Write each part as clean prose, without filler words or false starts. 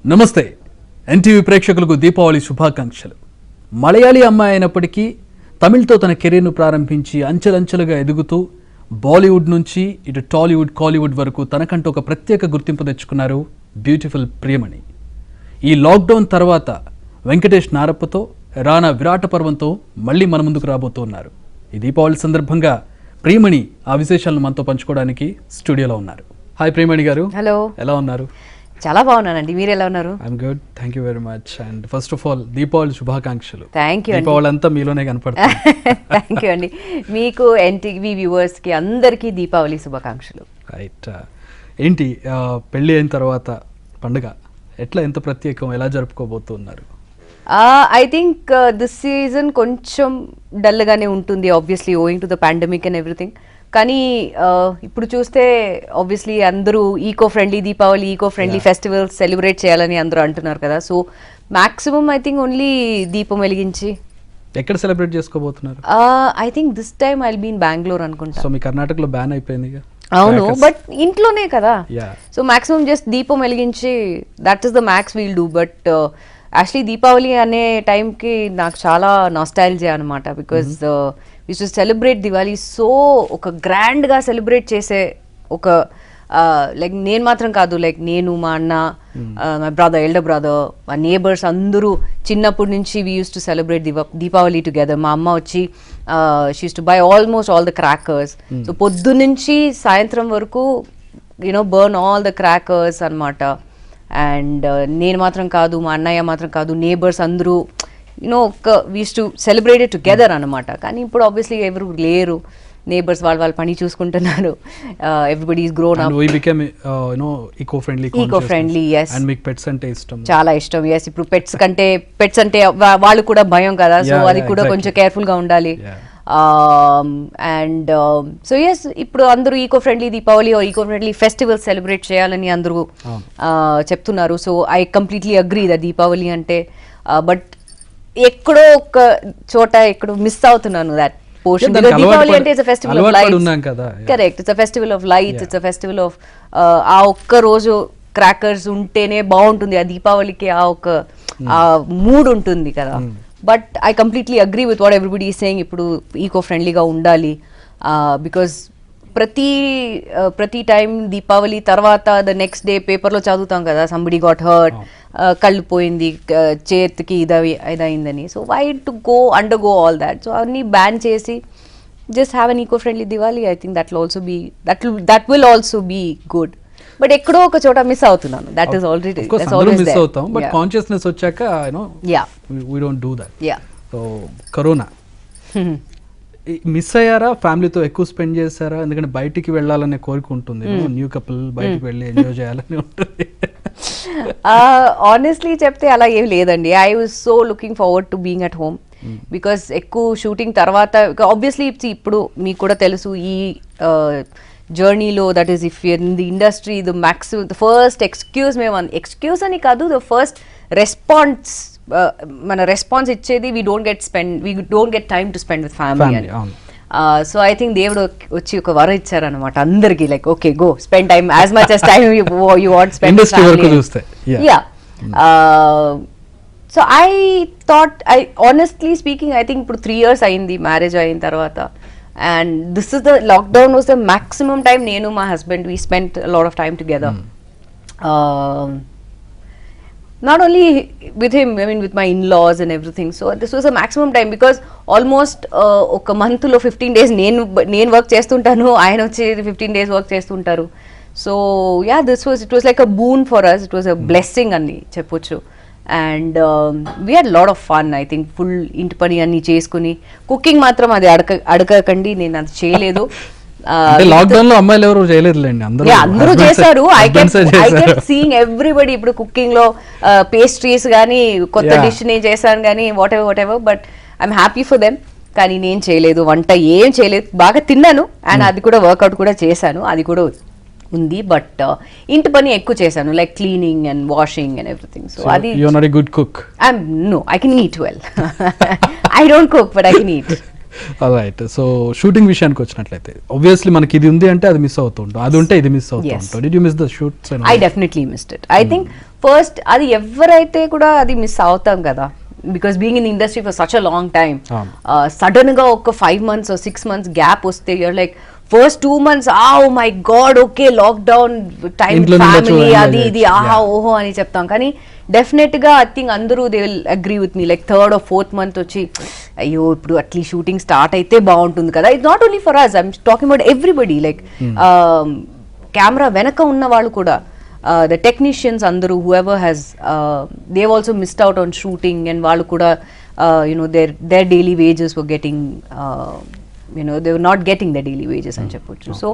నమస్తే ఎన్టీవీ ప్రేక్షకులకు దీపావళి శుభాకాంక్షలు. మలయాళీ అమ్మాయి అయినప్పటికీ తమిళ్తో తన కెరీర్ను ప్రారంభించి అంచెలంచెలుగా ఎదుగుతూ బాలీవుడ్ నుంచి ఇటు టాలీవుడ్ కాలీవుడ్ వరకు తనకంటూ ఒక ప్రత్యేక గుర్తింపు తెచ్చుకున్నారు బ్యూటిఫుల్ ప్రియమణి. ఈ లాక్డౌన్ తర్వాత వెంకటేష్ నారప్పతో రానా విరాట పర్వంతో మళ్ళీ మన ముందుకు రాబోతున్నారు. ఈ దీపావళి సందర్భంగా ప్రియమణి ఆ విశేషాలను మనతో పంచుకోవడానికి స్టూడియోలో ఉన్నారు. హాయ్ ప్రియమణి గారు. హలో, ఎలా ఉన్నారు? చాలా బాగున్నానండి, మీరు ఎలా ఉన్నారు? I'm good, thank you very much. And first of all Deepavali శుభాకాంక్షలు. Thank you. దీపావళి అంతా మీలోనే కనపడుతుంది. థ్యాంక్ యూ అండి. మీకు ఎన్టీవీ వ్యూవర్స్ కి అందరికీ దీపావళి శుభాకాంక్షలు. రైట్, ఏంటి పెళ్ళి అయిన తర్వాత పండుగ ఎట్లా, ఎంత ప్రత్యేకం, ఎలా జరుపుకోబోతున్నారు? ఐ థింక్ దిస్ సీజన్ కొంచెం డల్గానే ఉంటుంది, obviously owing to the pandemic and everything. కానీ ఇప్పుడు చూస్తే ఆబ్వియస్లీ అందరూ eco friendly Deepavali, eco friendly festivals celebrate చేయాలని అందరూ అంటున్నారు కదా. So maximum I think only దీపం వెలిగించి. ఎక్కడ సెలబ్రేట్ చేసుకోబోతున్నారు? I think this time I will be in Bengaluru అనుకుంటా. సో మీ కర్ణాటకలో బ్యాన్ అయిపోయింది. అవును, బట్ ఇంట్లోనే కదా. సో మాక్సిమం జస్ట్ దీపం వెలిగించి, that is the max we'll do. But actually Deepavali అనే టైంకి నాకు చాలా నాస్టాల్జియా అనమాట. Because we should celebrate Diwali so ఒక గ్రాండ్ గా సెలబ్రేట్ చేసే ఒక లైక్ నేను మాత్రం కాదు, లైక్ నేను, మా అన్న, మై బ్రదర్, ఎల్డర్ బ్రదర్, మా నేబర్స్ అందరూ చిన్నప్పటి నుంచి we use to celebrate Deepavali together. మా అమ్మ వచ్చి she use to buy almost all the crackers. So పొద్దు నుంచి సాయంత్రం వరకు you know burn all the crackers అనమాట. అండ్ నేను మాత్రం కాదు, మా అన్నయ్య మాత్రం కాదు, నేబర్స్ అందరూ you know we use to celebrate it together అనమాట. కానీ ఇప్పుడు ఆబ్వియస్లీ ఎవరు లేరు, నేబర్స్ వాళ్ళ పని చూసుకుంటున్నారు. Everybody is grown up. We became eco friendly. Yes, and మీకు పెట్స్ అంటే ఇష్టం, చాలా ఇష్టం. yes, ఇప్పుడు పెట్స్ అంటే వాళ్ళు కూడా భయం కదా. సో అది కూడా కొంచెం కేర్ఫుల్ గా ఉండాలి. అండ్ సో ఎస్, ఇప్పుడు అందరూ eco friendly Deepavali eco friendly festival celebrate చేయాలని అందరూ చెప్తున్నారు. So I completely agree the Deepavali అంటే. బట్ ఎక్కడో ఒక చోట ఎక్కడో మిస్ అవుతున్నాను దట్ పోర్షన్. దీపావళి అంటే it's a festival of lights. Correct, it's a festival of lights, it's a festival of ఆ ఒక్క రోజు క్రాకర్స్ ఉంటేనే బాగుంటుంది. ఆ దీపావళికి ఆ ఒక మూడ్ ఉంటుంది కదా. But I completely agree with what everybody is saying. ఇప్పుడు ఈకో ఫ్రెండ్లీగా ఉండాలి. బికాస్ ప్రతి టైం దీపావళి తర్వాత ద నెక్స్ట్ డే పేపర్లో చదువుతాం కదా, సంబడి గాట్ హర్ట్, కళ్ళు పోయింది, చేతికి ఇదైందని. So why to undergo all that? So అవన్నీ బ్యాన్ చేసి just have an eco friendly Diwali. I think that will also be good. But ఎక్కడో ఒక చోట మిస్ అవుతున్నాను. దట్ ఈస్ ఆల్రెడీ మిస్ అవుతాం. బట్ కాన్షియస్నెస్ వచ్చాక we don't do that. So corona miss అయ్యారా? ఫ్యామిలీతో ఎక్కువ స్పెండ్ చేశారా? ఎందుకంటే బయటికి వెళ్ళాలనే కోరిక ఉంటుంది, న్యూ కపుల్ బయటికి వెళ్ళి ఎంజాయ్ చేయాలని ఉంటుంది. ఆనెస్ట్లీ చెప్తే అలా ఏం లేదండి. I was so looking forward to being at home. Because ఎక్కువ షూటింగ్ తర్వాత ఆబ్వియస్లీ ఇప్పుడు మీకు కూడా తెలుసు ఈ జర్నీలో, that is if you're in the industry, the maximum the first excuse అని కాదు, ద ఫస్ట్ రెస్పాన్స్, మన రెస్పాన్స్ ఇచ్చేది we don't get time to spend with family అని. సో ఐ థింక్ దేవుడు వచ్చి ఒక వరం ఇచ్చారనమాట అందరికి, like okay go spend time as much as time you want spend with family. Yeah. So I thought, honestly speaking, I think ఇప్పుడు 3 years అయింది marriage అయిన తర్వాత. And this is the lockdown was the maximum time నేను మా husband we spent a lot of time together. Not only with him, I mean with my in-laws and everything. So this was a maximum time because almost ఒక month లో 15 days నేను work చేస్తుంటాను, ఆయన వచ్చి 15 days work చేస్తుంటారు. So yeah, it was like a boon for us. It was a blessing అని చెప్పొచ్చు. And we had a lot of fun. I think full ఇంటి పని అన్ని చేసుకుని, కుకింగ్ మాత్రం అది అడగకండి, నేను అది చేయలేదు. లాక్డౌన్ లో అమ్మాయిలు ఎవరు చేయలేదులేండి, అందరూ చేశారు. I kept seeing everybody. ఇప్పుడు కుకింగ్ లో పేస్ట్రీస్ గానీ కొత్త డిష్ నేను చేశాను కానీ what ever. But I'm happy for them. కానీ నేను చేయలేదు, వంట ఏం చేయలేదు. బాగా తిన్నాను అండ్ అది కూడా వర్కౌట్ కూడా చేశాను, అది కూడా ఉంది. బట్ ఇంటి పని ఎక్కువ చేశాను, like cleaning and washing and everything. So అది you are not a good cook. I can eat well. I don't cook but I can eat. Right. So shooting విషయానికి వచ్చినట్లయితే ఆబ్వియస్లీ మనకి ఇది ఉంది అంటే అది మిస్ అవుతుంటాం, అది ఉంటే ఇది మిస్ అవుతుంటాం. Did you miss the shoots? I definitely missed it. I think first అది ఎవరైతే కూడా అది మిస్ అవుతాం కదా, because being in industry for such a long time, sudden గా ఒక 5 months or 6 months గ్యాప్ వస్తే your like first 2 months oh my god okay lockdown time family అది ఇది ఆహా ఓహో అని చెప్తాం. కానీ డెఫినెట్ గా ఐ థింక్ అందరూ they will agree with me, like 3rd or 4th month వచ్చి అయ్యో ఇప్పుడు అట్లీస్ట్ షూటింగ్ స్టార్ట్ అయితే బాగుంటుంది కదా. It's not only for us, I'm talking about everybody, like camera వెనక ఉన్న వాళ్ళు కూడా, the technicians andaru whoever has they've also missed out on shooting, and వాళ్ళు కూడా their daily wages were getting they were not getting their daily wages అని చెప్పొచ్చు. So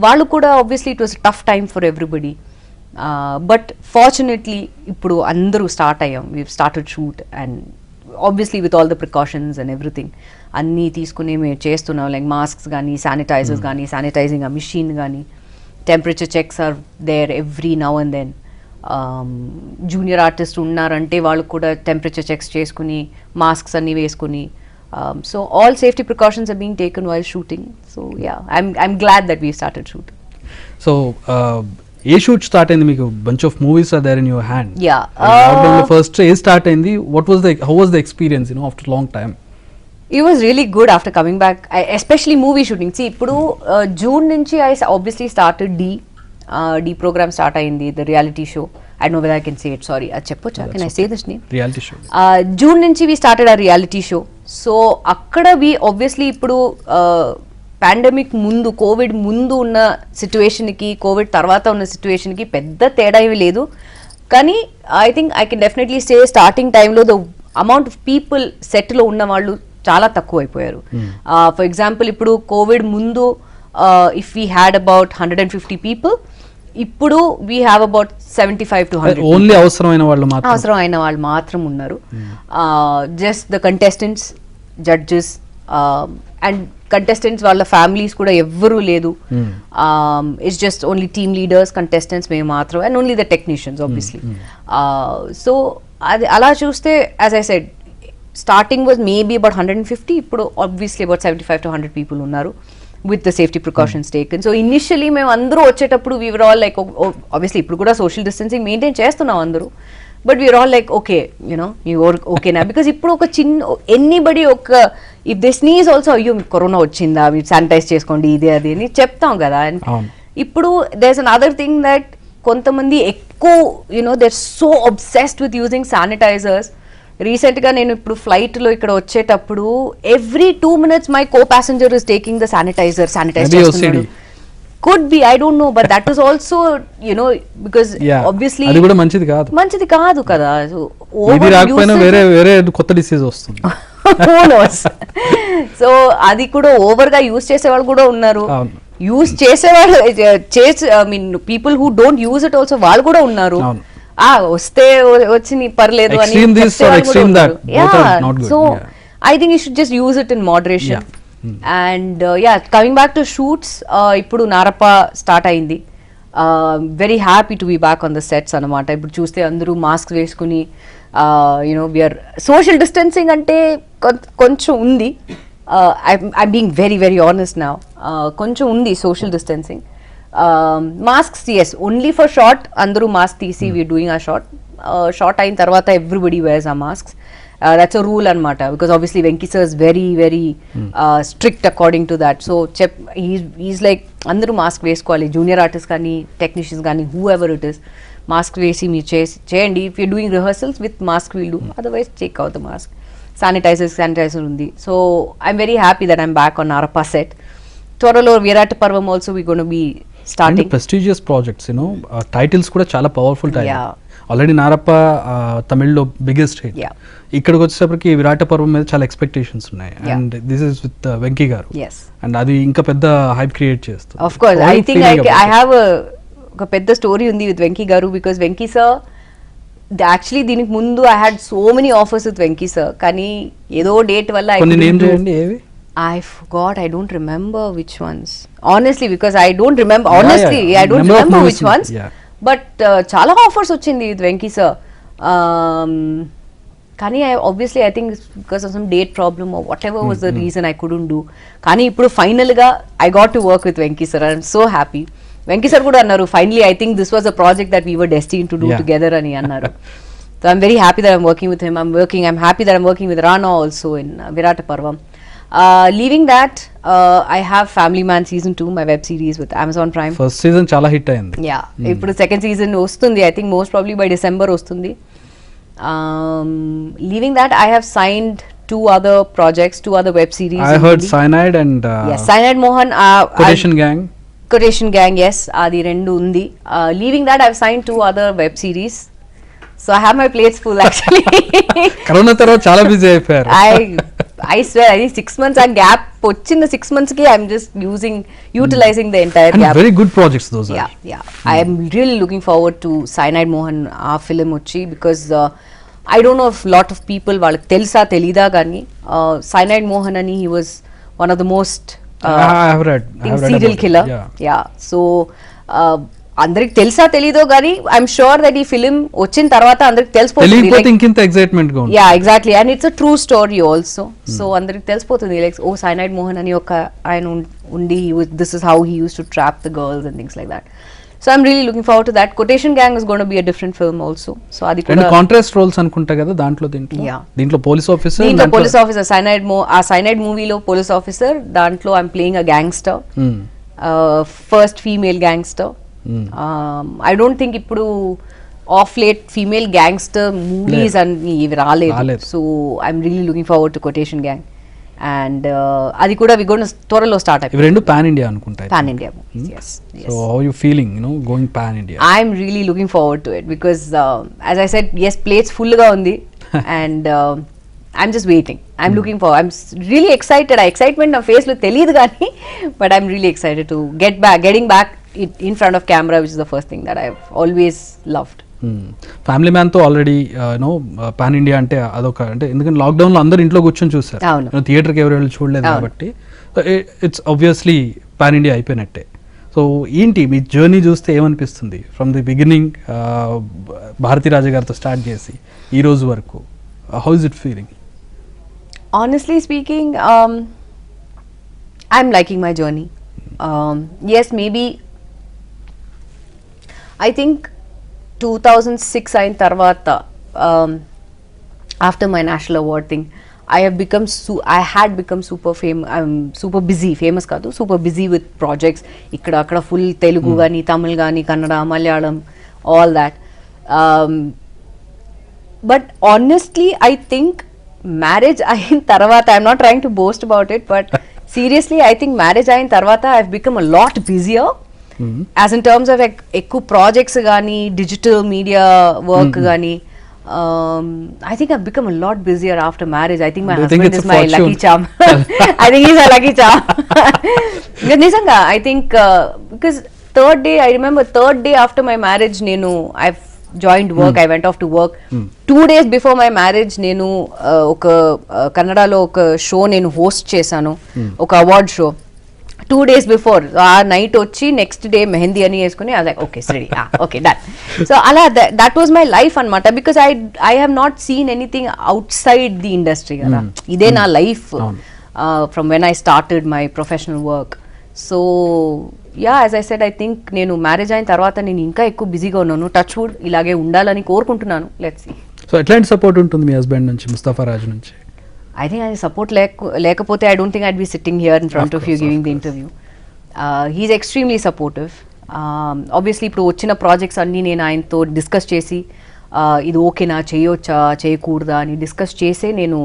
వాళ్ళు కూడా obviously it was a tough time for everybody, but fortunately ఇప్పుడు అందరూ start అయ్యాం, we've started shoot, and obviously with all the precautions and everything అన్నీ తీసుకుని మేము చేస్తున్నాం, లైక్ మాస్క్స్ కానీ శానిటైజర్స్ కానీ శానిటైజింగ్ ఆ మిషన్ కానీ, temperature checks are there every now and then. Junior artist ఉన్నారంటే వాళ్ళు కూడా టెంపరేచర్ చెక్స్ చేసుకుని మాస్క్స్ అన్ని వేసుకుని, so all safety precautions are being taken while shooting. So yeah I'm glad that we started shoot. So ఏ shoot start అయింది మీకు? Bunch of movies are there in your hand. Yeah first ఏ start అయింది? How was the experience after long time? It was really good after coming back, especially movie shooting. See, ఇప్పుడు June నుంచి I obviously started D program start అయింది, the reality show. I don't know whether I can say it, sorry. అది చెప్పొచ్చా? Can I say this name? Reality show. June నుంచి we started our reality show. So అక్కడ we obviously ఇప్పుడు pandemic ముందు, Covid ముందు ఉన్న సిచ్యువేషన్కి కోవిడ్ తర్వాత ఉన్న సిచ్యువేషన్కి పెద్ద తేడా ఏమీ లేదు. కానీ I think I can definitely say starting టైంలో ద అమౌంట్ ఆఫ్ పీపుల్ సెట్లో ఉన్న వాళ్ళు చాలా తక్కువ అయిపోయారు. ఫర్ ఎగ్జాంపుల్ ఇప్పుడు కోవిడ్ ముందు if we had about 150 people, ఇప్పుడు we have about 75 to 100. Only అవసరమైన వాళ్ళు మాత్రం ఉన్నారు. Just the contestants, judges and contestants వాళ్ళ ఫ్యామిలీస్ కూడా ఎవ్వరూ లేదు. It's just only team leaders, contestants మేము మాత్రం, and only the technicians obviously. So అది అలా చూస్తే as I said starting was maybe about 150, ఇప్పుడు obviously about 75 to 100 people ఉన్నారు with the safety precautions taken. So initially మేము అందరూ వచ్చేటప్పుడు we were all like, obviously ఇప్పుడు కూడా social distancing maintain చేస్తున్నాం అందరూ, but we were all like okay, you are okay now, because ఇప్పుడు ఒక చిన్న anybody ఒక if they sneeze also అయ్యో కరోనా వచ్చిందా మీరు శానిటైజ్ చేసుకోండి ఇది అది అని చెప్తాం కదా. అండ్ ఇప్పుడు there's another thing that కొంతమంది ఎక్కువ they're so obsessed with using sanitizers. రీసెంట్గా నేను ఇప్పుడు ఫ్లైట్లో ఇక్కడ వచ్చేటప్పుడు every 2 minutes my co passenger is taking the sanitizer, sanitize చేస్తున్నాడు. Could be, I don't know, but that is also because obviously అది కూడా మంచిది కాదు కదా. ఇది రాకపోయినా వేరే కొత్త డిసీజ్ వస్తుంది. సో అది కూడా ఓవర్ గా యూజ్ చేసేవాళ్ళు కూడా ఉన్నారు, యూజ్ చేసేవాళ్ళు I mean people who don't use it also వాళ్ళు కూడా ఉన్నారు. వస్తే వచ్చి పర్లేదు అని. So I think you should just use it in moderation. And coming back to shoots, ఇప్పుడు నారప్ప స్టార్ట్ అయింది. Very happy to be back on the sets అనమాట. ఇప్పుడు చూస్తే అందరూ మాస్క్ వేసుకుని వీఆర్ సోషల్ డిస్టెన్సింగ్ అంటే కొంచెం ఉంది. I being very very honest now, కొంచెం ఉంది social distancing. Masks, yes, only for shot అందరూ మాస్క్ తీసి we're doing a shot అయిన తర్వాత everybody wears a masks. That's a rule అనమాట, because obviously Venki sir is very very strict according to that. So he's like అందరూ mask వేసుకోవాలి, junior artist కానీ technicians కానీ whoever it is, mask వేసి మీరు చేయండి. if you're doing rehearsals with mask we'll do, otherwise take out the mask. Sanitizer ఉంది. So I'm very happy that I'm back on Narappa set. త్వరలో విరాట్ పర్వం also we going to be starting prestigious projects, titles కూడా చాలా powerful title. Already Narappa తమిళ్లో biggest hit. ఇక్కడికి వచ్చేసరికి విరాట పర్వం మీద చాలా ఎక్స్పెక్టేషన్స్ ఉన్నాయి, and this is with Venky గారు, అండ్ అది ఇంకా పెద్ద హైప్ క్రియేట్ చేస్తుంది. Of course I think I have ఒక పెద్ద స్టోరీ ఉంది విత్ వెంకీ గారు, బికాస్ వెంకీ సార్ యాక్చువల్లీ దీనికి ముందు I had so many offers with Venky sir, కానీ ఏదో డేట్ వల్ల I forgot, I don't remember which ones. Honestly, because I don't remember, honestly, I don't remember which ones. But chala offers ochindi with Venki sir. Kani obviously I think it's because of some date problem or whatever was the reason I couldn't do. Kani ippudu final ga I got to work with Venki sir. I'm so happy. Venky sir కూడా అన్నారు, finally I think this was a project that we were destined to do together అని అన్నారు. So I'm very happy that I'm working with him. I'm happy that I'm working with Rana also in Virata Parvam. Leaving that, I have Family Man season 2, my web series with Amazon Prime. First season చాలా hit అయింది. Yeah, ఇప్పుడు second season వస్తుంది. I think most probably by December వస్తుంది. Leaving that, I have signed 2 other projects, 2 other web series. I heard Cyanide and yes, Cyanide Mohan. Quotation Gang. Quotation Gang, yes, అది రెండు ఉంది. Leaving that, I've signed 2 other web series. So I have my plates full actually. Corona తర్వాత చాలా busy అయిపోయారు. I swear, I think 6 months ఆ gap వచ్చిన 6 months కి I'm just utilizing the entire And gap. very good projects those are. Yeah. I am really looking forward to Cyanide Mohan ఆ film వచ్చి, because I don't know if lot of people వాళ్ళకి తెలుసా తెలీదా కానీ Cyanide Mohan అని he was one of the most I have read serial killer. Yeah. So అందరికి తెలుసా తెలీదో కానీ ఐఎమ్ షూర్ దట్ ఈ ఫిలిం వచ్చిన తర్వాత అందరికి తెలిసిపోతుంది. ఇంకింత ఎక్సైట్మెంట్ గా yeah exactly, and it's a true story also. So అందరికి తెలిసిపోతుంది లైక్ ఓ సైనైడ్ మోహన్ అని ఒక ఆయన ఉండి this is how he uses to trap the girls and things like that. So I'm really looking forward to that. Quotation gang is gonna be a different film also. So అది కూడా contrast roles అనుకుంటా కదా దీంట్లో police officer, ఆ cyanide మూవీలో police officer, దాంట్లో I'm playing a gangster, first female gangster. I don't think ఇప్పుడు of late female gangster movies అన్ని ఇవి రాలేదు. So I'm really looking forward to quotation gang, and అది కూడా త్వరలో స్టార్ట్ అయిపోయింది. ఇవి రెండు పాన్ ఇండియా అనుకుంటా. Pan India movies, yes. So how you feeling, going pan India? I'm really looking forward to it because as I said, yes, plates full ga undi and I'm just waiting. I'm looking for. I'm really excited. Excitement na face lo teliyadu gaani, but I'm really excited to getting back in front of camera, which is the first thing that I've always loved. Family man తో already pan India అంటే అదొక, అంటే ఎందుకంటే lockdown లో అందరు ఇంట్లో కూర్చొని చూసారు, థియేటర్కి ఎవరు వెళ్ళి చూడలేదు కాబట్టి ఇట్స్ ఆబ్వియస్లీ పాన్ ఇండియా అయిపోయినట్టే. సో ఏంటి మీ జర్నీ చూస్తే ఏమనిపిస్తుంది ఫ్రమ్ ది బిగినింగ్, భారతీ రాజా గారితో స్టార్ట్ చేసి ఈ రోజు వరకు, how is it feeling? Honestly speaking, I'm liking my journey. Yes, maybe I think 2006 అయిన తర్వాత, after my national award thing, I had become super famous. I'm super busy, famous కాదు, super busy with projects. ఇక్కడ అక్కడ full Telugu కానీ తమిళ్ కానీ Kannada Malayalam all that. But honestly, I think marriage అయిన తర్వాత, I'm not trying to boast about it, but seriously, I think marriage అయిన తర్వాత I've become a lot busier. As in terms of ఎక్కువ projects కానీ డిజిటల్ మీడియా వర్క్ కానీ, I think I've become a lot busier after marriage. I think my husband is my lucky charm. I think he's a lucky charm. నిజంగా I think because I remember third day after my marriage, I've joined work. I went off to work. 2 days before my marriage, నేను ఒక కన్నడలో ఒక show నేను host చేశాను, ఒక award show. 2 days before, ఆ night వచ్చి నెక్స్ట్ డే మెహందీ అని వేసుకుని okay ready, okay done. So అలా దట్ వాజ్ మై లైఫ్ అనమాట, because I have not seen anything out side the industry కదా. ఇదే నా life from when I started my professional work. So yeah, as I said, I think నేను marriage అయిన తర్వాత నేను ఇంకా ఎక్కువ బిజీగా ఉన్నాను. టచ్ వుడ్ ఇలాగే ఉండాలని కోరుకుంటున్నాను. Let's see. సో ఎట్లాంటి సపోర్ట్ ఉంటుంది మీ హస్బెండ్ నుంచి, ముస్తఫా రాజ్ నుంచి? I think ఆయన సపోర్ట్ లేకపోతే I don't think I'd be sitting here in front of you giving the interview. He's extremely supportive. Obviously ఇప్పుడు వచ్చిన ప్రాజెక్ట్స్ అన్నీ నేను ఆయనతో డిస్కస్ చేసి ఇది ఓకేనా, చేయొచ్చా చేయకూడదా అని డిస్కస్ చేసే నేను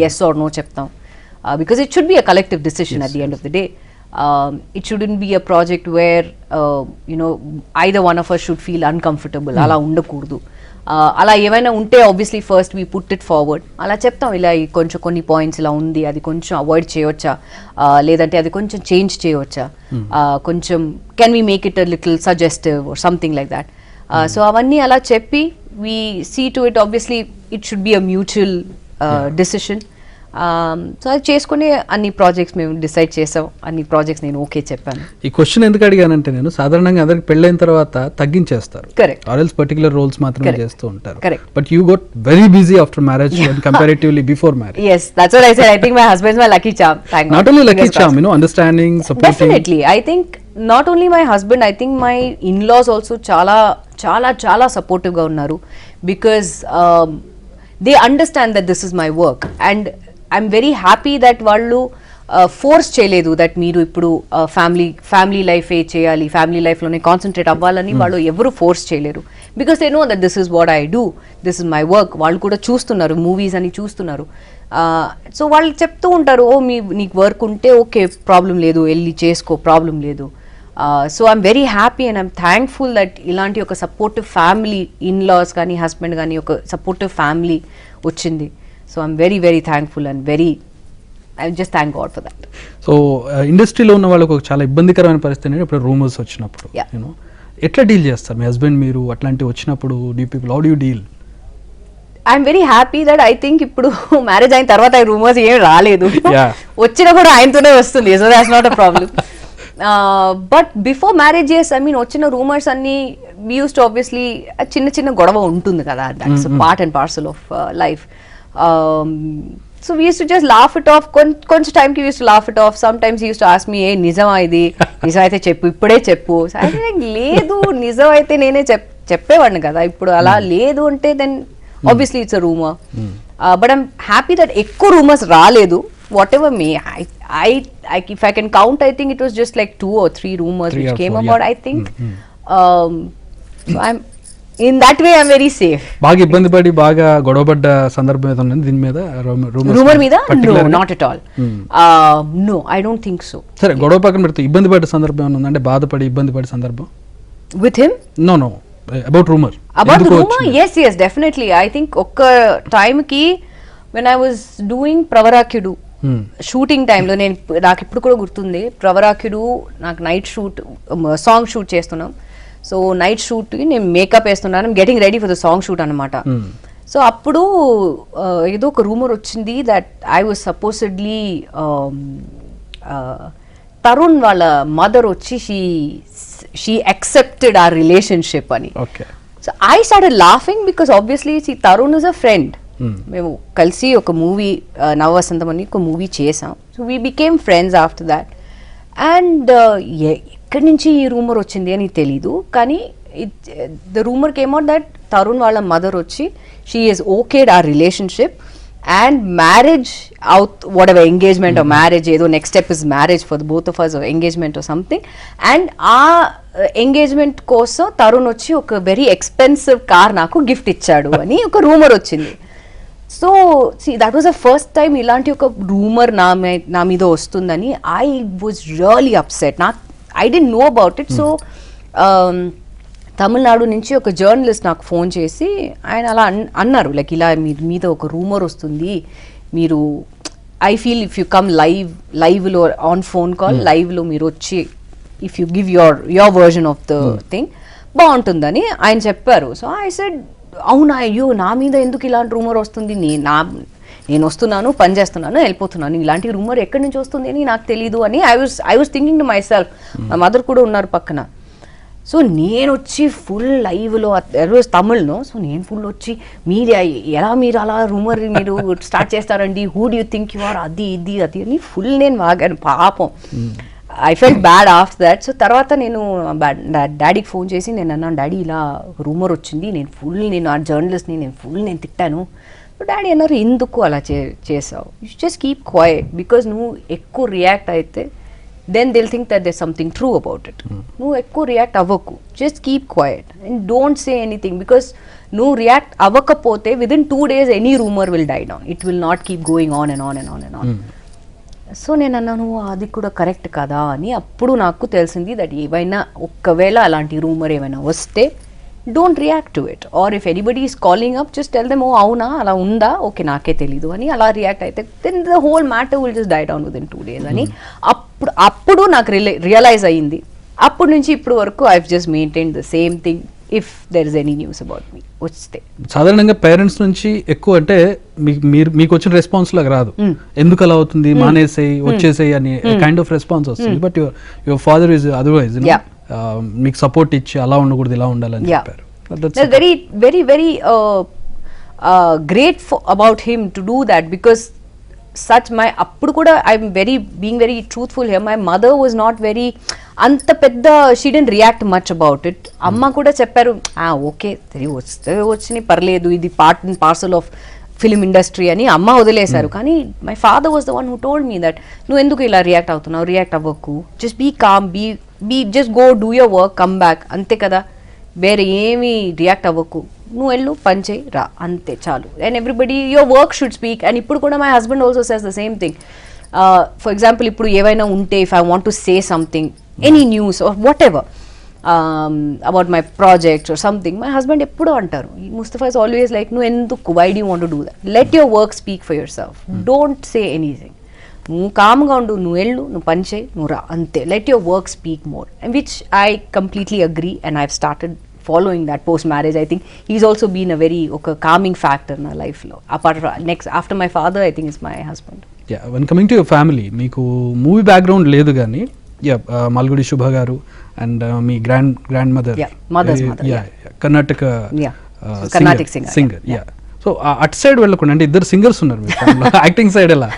ఎస్ ఆర్ నో చెప్తాం. Because it should be a collective decision at the end of the day. It shouldn't be a project where either one of us should feel uncomfortable. అలా ఉండకూడదు. అలా ఏమైనా ఉంటే obviously first we put it forward, అలా చెప్తాం, ఇలా కొంచెం కొన్ని పాయింట్స్ ఇలా ఉంది, అది కొంచెం అవాయిడ్ చేయవచ్చా, లేదంటే అది కొంచెం చేంజ్ చేయవచ్చా, కొంచెం can we make it a little suggestive or something like that. So అవన్నీ అలా చెప్పి we see to it. Obviously it should be a mutual decision. So అది చేసుకుని అన్ని ప్రాజెక్ట్స్ మేము డిసైడ్ చేసాం, అన్ని ప్రాజెక్ట్స్ నేను ఓకే చెప్పాను. ఈ క్వశ్చన్ ఎందుకు అడిగానంటే, నేను సాధారణంగా అందరికి పెళ్ళైన తర్వాత తగ్గించేస్తారు, correct, or else particular roles మాత్రమే చేస్తూ ఉంటారు. Correct. But you got very busy after marriage comparatively before marriage. Yes, that's what I said. I think my husband's my lucky charm. Thank God. Not only lucky charm, understanding, supporting. Definitely. I think not only my husband, I think my in-laws also చాలా చాలా చాలా సపోర్టివ్గా ఉన్నారు. Because they understand that this is my work and I'm very happy that వాళ్ళు force చేయలేదు that మీరు ఇప్పుడు family లైఫే చేయాలి, ఫ్యామిలీ లైఫ్లోనే కాన్సన్ట్రేట్ అవ్వాలని వాళ్ళు ఎవరు ఫోర్స్ చేయలేరు. Because they know that this is what I do, this is my work. వాళ్ళు కూడా చూస్తున్నారు, మూవీస్ అని చూస్తున్నారు. సో వాళ్ళు చెప్తూ ఉంటారు, ఓ నీకు వర్క్ ఉంటే ఓకే ప్రాబ్లం లేదు, వెళ్ళి చేసుకో, ప్రాబ్లం లేదు. So I'm very happy and I'm thankful that ఇలాంటి ఒక సపోర్టివ్ ఫ్యామిలీ, ఇన్లాస్ కానీ హస్బెండ్ కానీ ఒక సపోర్టివ్ ఫ్యామిలీ వచ్చింది. So I'm very very thankful and I just thank God for that. So ఇండస్ట్రీలో ఉన్న వాళ్ళకు ఒక చాలా ఇబ్బందికరమైన పరిస్థితి ఇప్పుడు రూమర్స్ వచ్చినప్పుడు యూనో ఎట్లా డీల్ చేస్తారు మీ హస్బెండ్ మీరు అట్లాంటివి వచ్చినప్పుడు? How do you deal? I'm very happy that I think ఇప్పుడు మ్యారేజ్ అయిన తర్వాత ఈ రూమర్స్ ఏం రాలేదు, వచ్చినా కూడా ఆయనతోనే వస్తుంది. So that's not a problem. But before marriages I mean వచ్చిన రూమర్స్ అన్ని వీ యూస్ టు ఆబ్వియస్లీ చిన్న చిన్న గొడవ ఉంటుంది కదా, that's part and parcel of life. So we used to just laugh it off. కొంచెం టైంకి we used to laugh it off. Sometimes he used to ask me, ఏ నిజమా ఇది, నిజం అయితే చెప్పు, ఇప్పుడే చెప్పు. లేదు నిజం అయితే నేనే చెప్పేవాడిని కదా, ఇప్పుడు అలా లేదు అంటే then obviously it's a rumour. But I'm happy that ఎక్కువ రూమర్స్ రాలేదు. Whatever may if I can count, I think it was just like 2 or 3 rumors which came about, I think. So I'm in that way I'm very safe. బాగా ఇబ్బంది పడి బాగా గొడవపడ్డ సందర్భం ఏదైనా దీని మీద రూమర్ మీద? No, not at all. No, I don't think so. సరే గొడవ పక్కన పెడితే ఇబ్బంది పడ్డ సందర్భం ఏమన్నా ఉందంటే, బాధపడి ఇబ్బంది పడే సందర్భం? With him? No, about rumor. About the rumor? Yes, definitely. I think ఒక్క టైంకి when I was doing Pravarakhyudu shooting టైంలో, నాకు ఇప్పుడు కూడా గుర్తుంది, ప్రవరాఖ్యుడు నాకు నైట్ షూట్, సాంగ్ షూట్ చేస్తున్నాం. సో నైట్ షూట్కి నేను మేకప్ వేస్తున్నాను, getting ready for the song shoot అనమాట. సో అప్పుడు ఏదో ఒక రూమర్ వచ్చింది that I was supposedly Tarun వాళ్ళ మదర్ వచ్చి షీ యాక్సెప్టెడ్ ఆ రిలేషన్షిప్ అని. So I started laughing because obviously Tarun is a friend. మేము కలిసి ఒక మూవీ నవవసంతం అని ఒక మూవీ చేసాం. So we became friends after that. And ఎక్కడి నుంచి ఈ రూమర్ వచ్చింది అని తెలీదు, కానీ the rumour came out that Tarun వాళ్ళ మదర్ వచ్చి షీ ఈస్ ఓకేడ్ ఆ relationship and marriage out, whatever engagement or marriage, ఏదో next step is marriage for both of us, engagement or something. And ఆ engagement కోసం తరుణ్ వచ్చి ఒక very expensive car నాకు gift ఇచ్చాడు అని ఒక రూమర్ వచ్చింది. So that was the first time ఇలాంటి ఒక రూమర్ నా మీద వస్తుందని I was really upset. I don't know about it. So Tamil Nadu నుంచి ఒక జర్నలిస్ట్ నాకు ఫోన్ చేసి ఆయన అలా అన్నారు, లైక్ ఇలా మీ మీద ఒక రూమర్ వస్తుంది, మీరు I feel if you come లైవ్లో ఆన్ ఫోన్ కాల్ లైవ్లో మీరు వచ్చి if you give your version of the thing బాగుంటుందని ఆయన చెప్పారు. సో ఐ సెడ్ అవునా, అయ్యో నా మీద ఎందుకు ఇలాంటి రూమర్ వస్తుంది, నేను వస్తున్నాను, పని చేస్తున్నాను, వెళ్ళిపోతున్నాను, ఇలాంటి రూమర్ ఎక్కడి నుంచి వస్తుంది అని నాకు తెలీదు అని I was thinking to my self. మా మదర్ కూడా ఉన్నారు పక్కన. సో నేను వచ్చి ఫుల్ లైవ్లో రోజు తమిళ్లో, సో నేను ఫుల్ వచ్చి మీరు అలా రూమర్ మీరు స్టార్ట్ చేస్తారండి, who do you think you are, అది అని ఫుల్ నేను వాగాను పాపం. I felt bad after that. So తర్వాత నేను డాడీకి ఫోన్ చేసి నేను అన్నాను, డాడీ ఇలా రూమర్ వచ్చింది, నేను ఆ జర్నలిస్ట్ని నేను తిట్టాను. సో డాడీ అన్నారు, ఎందుకు అలా చేసావు, you just keep quiet, because నువ్వు ఎక్కువ రియాక్ట్ అయితే then they'll think that there something true about it. నువ్వు ఎక్కువ రియాక్ట్ అవ్వకు, just keep quiet and don't say anything, because నువ్వు రియాక్ట్ అవ్వకపోతే within 2 days any rumour will die down, it will not keep going on and on and on and on. So నేను అన్నాను అది కూడా correct కదా అని. అప్పుడు నాకు తెలిసింది దట్ ఏవైనా ఒక్కవేళ అలాంటి రూమర్ ఏమైనా వస్తే don't react to it, or if anybody is calling up just tell them, oh అవునా అలా ఉందా, ఓకే నాకే తెలీదు అని అలా రియాక్ట్ అయితే then the whole matter will just die down within 2 days అని అప్పుడు నాకు రియలైజ్ అయ్యింది. అప్పటి నుంచి ఇప్పుడు వరకు I just maintain the same thing if there is any news about me వస్తే. సాధారణంగా పేరెంట్స్ నుంచి ఎక్కువ అంటే మీకు వచ్చిన రెస్పాన్స్ లాగా రాదు, ఎందుకు అలా అవుతుంది, మానేసేయి వచ్చేసేయి అని కైండ్ ఆఫ్ రెస్పాన్స్ వస్తుంది. But your father is otherwise, మీకు సపోర్ట్ ఇచ్చి అలా ఉండకూడదు ఇలా ఉండాలని చెప్పారు. Very very very great about him to do that, because అప్పుడు కూడా I'm being very truthful here, my mother was not very అంత పెద్ద she didn't react much about it. అమ్మ కూడా చెప్పారు ఓకే వస్తే వచ్చినాయి పర్లేదు, ఇది part and parcel of film industry అని అమ్మ వదిలేశారు. కానీ my father was the one who told me that నువ్వు ఎందుకు ఇలా రియాక్ట్ అవుతున్నావు, రియాక్ట్ అవ్వకు, just be calm, be just go do your work, come back, అంతే కదా, వేరే ఏమీ రియాక్ట్ అవ్వకు, నువ్వు వెళ్ళు పని చేయి రా, అంతే చాలు. And everybody your work should speak. And ఇప్పుడు కూడా my husband also says the same thing. For example ఇప్పుడు ఏవైనా ఉంటే if I want to say something, any news or whatever about my project or something, my husband ఎప్పుడూ అంటారు, Mustafa is always like, నువ్వు ఎందుకు, why do you want to do that, let your work speak for yourself, don't say anything, నువ్వు కామ్గా ఉండు, నువ్వు వెళ్ళు, నువ్వు పని చేయి, నువ్వు రా, అంతే, let your work speak more, and which I completely agree and I've started following that post marriage. I think he's also been a very calming factor in our life lo, apart from next after my father I think is my husband. Yeah, when coming to your family, మీకు movie background లేదు కానీ మల్గుడి శుభ గారు and me grand mother, Karnataka singer. So అటు side వెళ్ళకుండా, అంటే ఇద్దరు singers ఉన్నారు యాక్టింగ్ సైడ్ ఎలా?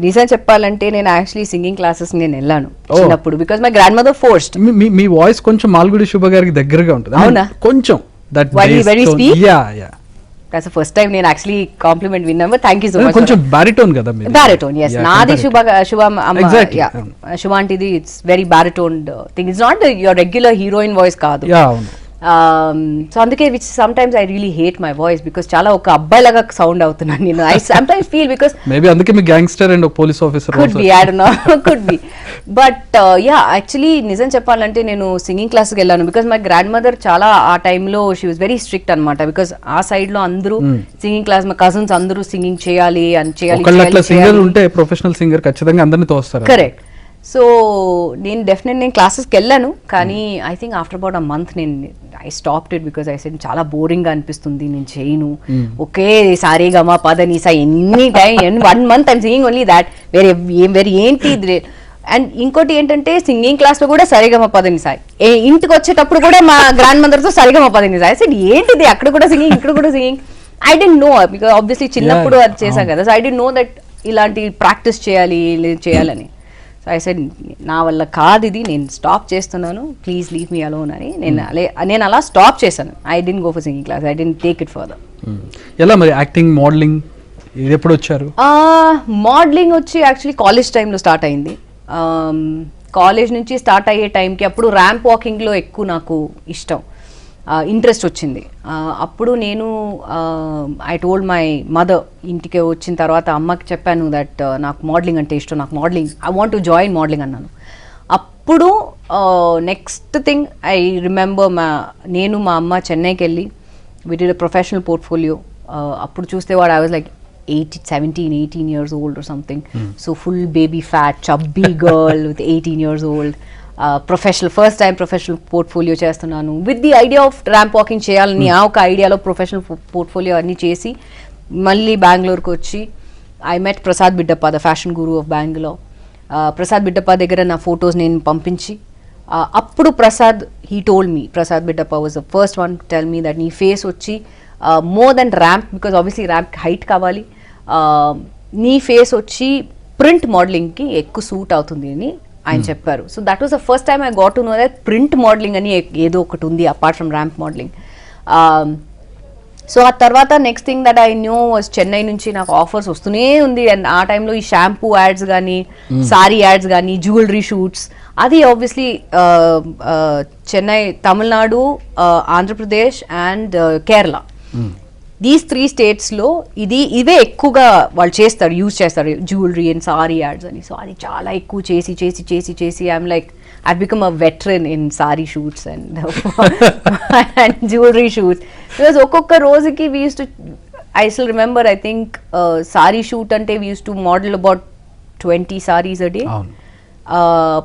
నిజం చెప్పాలంటే నేను యాక్చువల్లీ సింగింగ్ క్లాసెస్ నేను వెళ్ళాను చిన్నప్పుడు, because my grand mother forced. Me voice కొంచెం మాల్గుడి శుభ గారికి దగ్గరగా ఉంటుంది. అవునా? కొంచెం that very sweet. Yeah That's the first time నేను actually compliment విన్నాను. Thank you so much. కొంచెం baritone కదా మీరు? Baritone, yes. నాది శుభ శుభాంటిది it's very baritone thing. It's not your regular heroine voice కాదు. సో అందుకే which sometimes I really hate my voice, because చాలా ఒక అబ్బాయి లాగా సౌండ్ అవుతున్నాను నేను. I sometimes feel because maybe అందుకే మీ gangster and police officer could be, I don't know, could be. But actually నిజం చెప్పాలంటే నేను సింగింగ్ క్లాస్కి వెళ్ళాను బికాస్ మై గ్రాండ్ మదర్ చాలా ఆ టైంలో షీ వాజ్ వెరీ స్ట్రిక్ట్ అనమాట. బికాస్ ఆ సైడ్ లో అందరూ సింగింగ్ క్లాస్, మా కజిన్స్ అందరూ సింగింగ్ చేయాలి అని చేయాలి. సింగర్ ఉంటే ప్రొఫెషనల్ సింగర్ ఖచ్చితంగా అందరినీ తోస్తారు. కరెక్ట్. సో నేను క్లాసెస్కి వెళ్ళాను, కానీ I think after about a month I stopped it because I said చాలా బోరింగ్గా అనిపిస్తుంది, నేను చేయను. ఓకే సారీ గమా పద నీసా any time 1 month I'm singing only that, వేరే ఏంటి. అండ్ ఇంకోటి ఏంటంటే సింగింగ్ క్లాస్లో కూడా సరిగమ పదని సాయి, ఇంటికి వచ్చేటప్పుడు కూడా మా గ్రాండ్ మదర్తో సరిగమ పదని సాయి. సెడ్ ఏంటిది, అక్కడ కూడా సింగింగ్ ఇక్కడ కూడా singing. I didn't know because obviously చిన్నప్పుడు అది చేశాం కదా. So I didn't know that ఇలాంటి ప్రాక్టీస్ చేయాలని. సో ఐ సెడ్ నా వల్ల కాదు ఇది, నేను స్టాప్ చేస్తున్నాను, ప్లీజ్ లీవ్ మీ అలోన్ అని నేను అలా స్టాప్ చేశాను. I didn't go for singing class, I didn't take it further. ఎలా మరి యాక్టింగ్, మోడలింగ్ ఇది ఎప్పుడు వచ్చారు? మోడలింగ్ వచ్చి యాక్చువల్లీ కాలేజ్ టైంలో స్టార్ట్ అయింది. కాలేజ్ నుంచి స్టార్ట్ అయ్యే టైంకి అప్పుడు ర్యాంప్ వాకింగ్లో ఎక్కువ నాకు ఇష్టం, ఇంట్రెస్ట్ వచ్చింది. అప్పుడు నేను ఐ టోల్డ్ మై మదర్, ఇంటికి వచ్చిన తర్వాత అమ్మకి చెప్పాను దట్ నాకు మోడలింగ్ అంటే ఇష్టం, నాకు modelling, I want to join modelling అన్నాను. అప్పుడు నెక్స్ట్ థింగ్ ఐ రిమెంబర్, నేను మా అమ్మ చెన్నైకి వెళ్ళి we did a professional portfolio. అప్పుడు చూస్తే వాడు I was like 18 years old or something. So full baby fat, chubby girl with 18 years old. First time professional portfolio చేస్తున్నాను with the idea of ramp walking చేయాలని. ఆ ఒక ఐడియాలో professional portfolio అన్నీ చేసి మళ్ళీ బెంగళూరుకి వచ్చి I met Prasad Bidapa, the fashion guru of Bengaluru. Prasad Bidapa దగ్గర నా ఫొటోస్ నేను పంపించి, అప్పుడు Prasad Bidapa was the first one to tell me that నీ ఫేస్ వచ్చి more than ramp, because obviously ramp height కావాలి, నీ ఫేస్ వచ్చి ప్రింట్ మోడలింగ్కి ఎక్కువ సూట్ అవుతుంది అని ఆయన చెప్పారు. So that was the first time I got to know that print modelling అని ఏదో ఒకటి ఉంది apart from ramp modelling. So ఆ తర్వాత next thing that I knew was Chennai నుంచి నాకు ఆఫర్స్ వస్తూనే ఉంది. అండ్ ఆ టైంలో ఈ షాంపూ యాడ్స్ కానీ, సారీ యాడ్స్ కానీ, జ్యువెలరీ షూట్స్, అది obviously Chennai, Tamil Nadu, Andhra Pradesh and Kerala, these 3 స్టేట్స్లో ఇవే ఎక్కువగా వాళ్ళు యూజ్ చేస్తారు జ్యువెలరీ అండ్ సారీ యాడ్స్ అని. సో అది చాలా ఎక్కువ చేసి I'm like I become a veteran in saree shoots and jewellery shoots. Because ఒక్కొక్క రోజుకి we use to, I still remember, I think saree shoot అంటే we use to model about 20 sarees a day.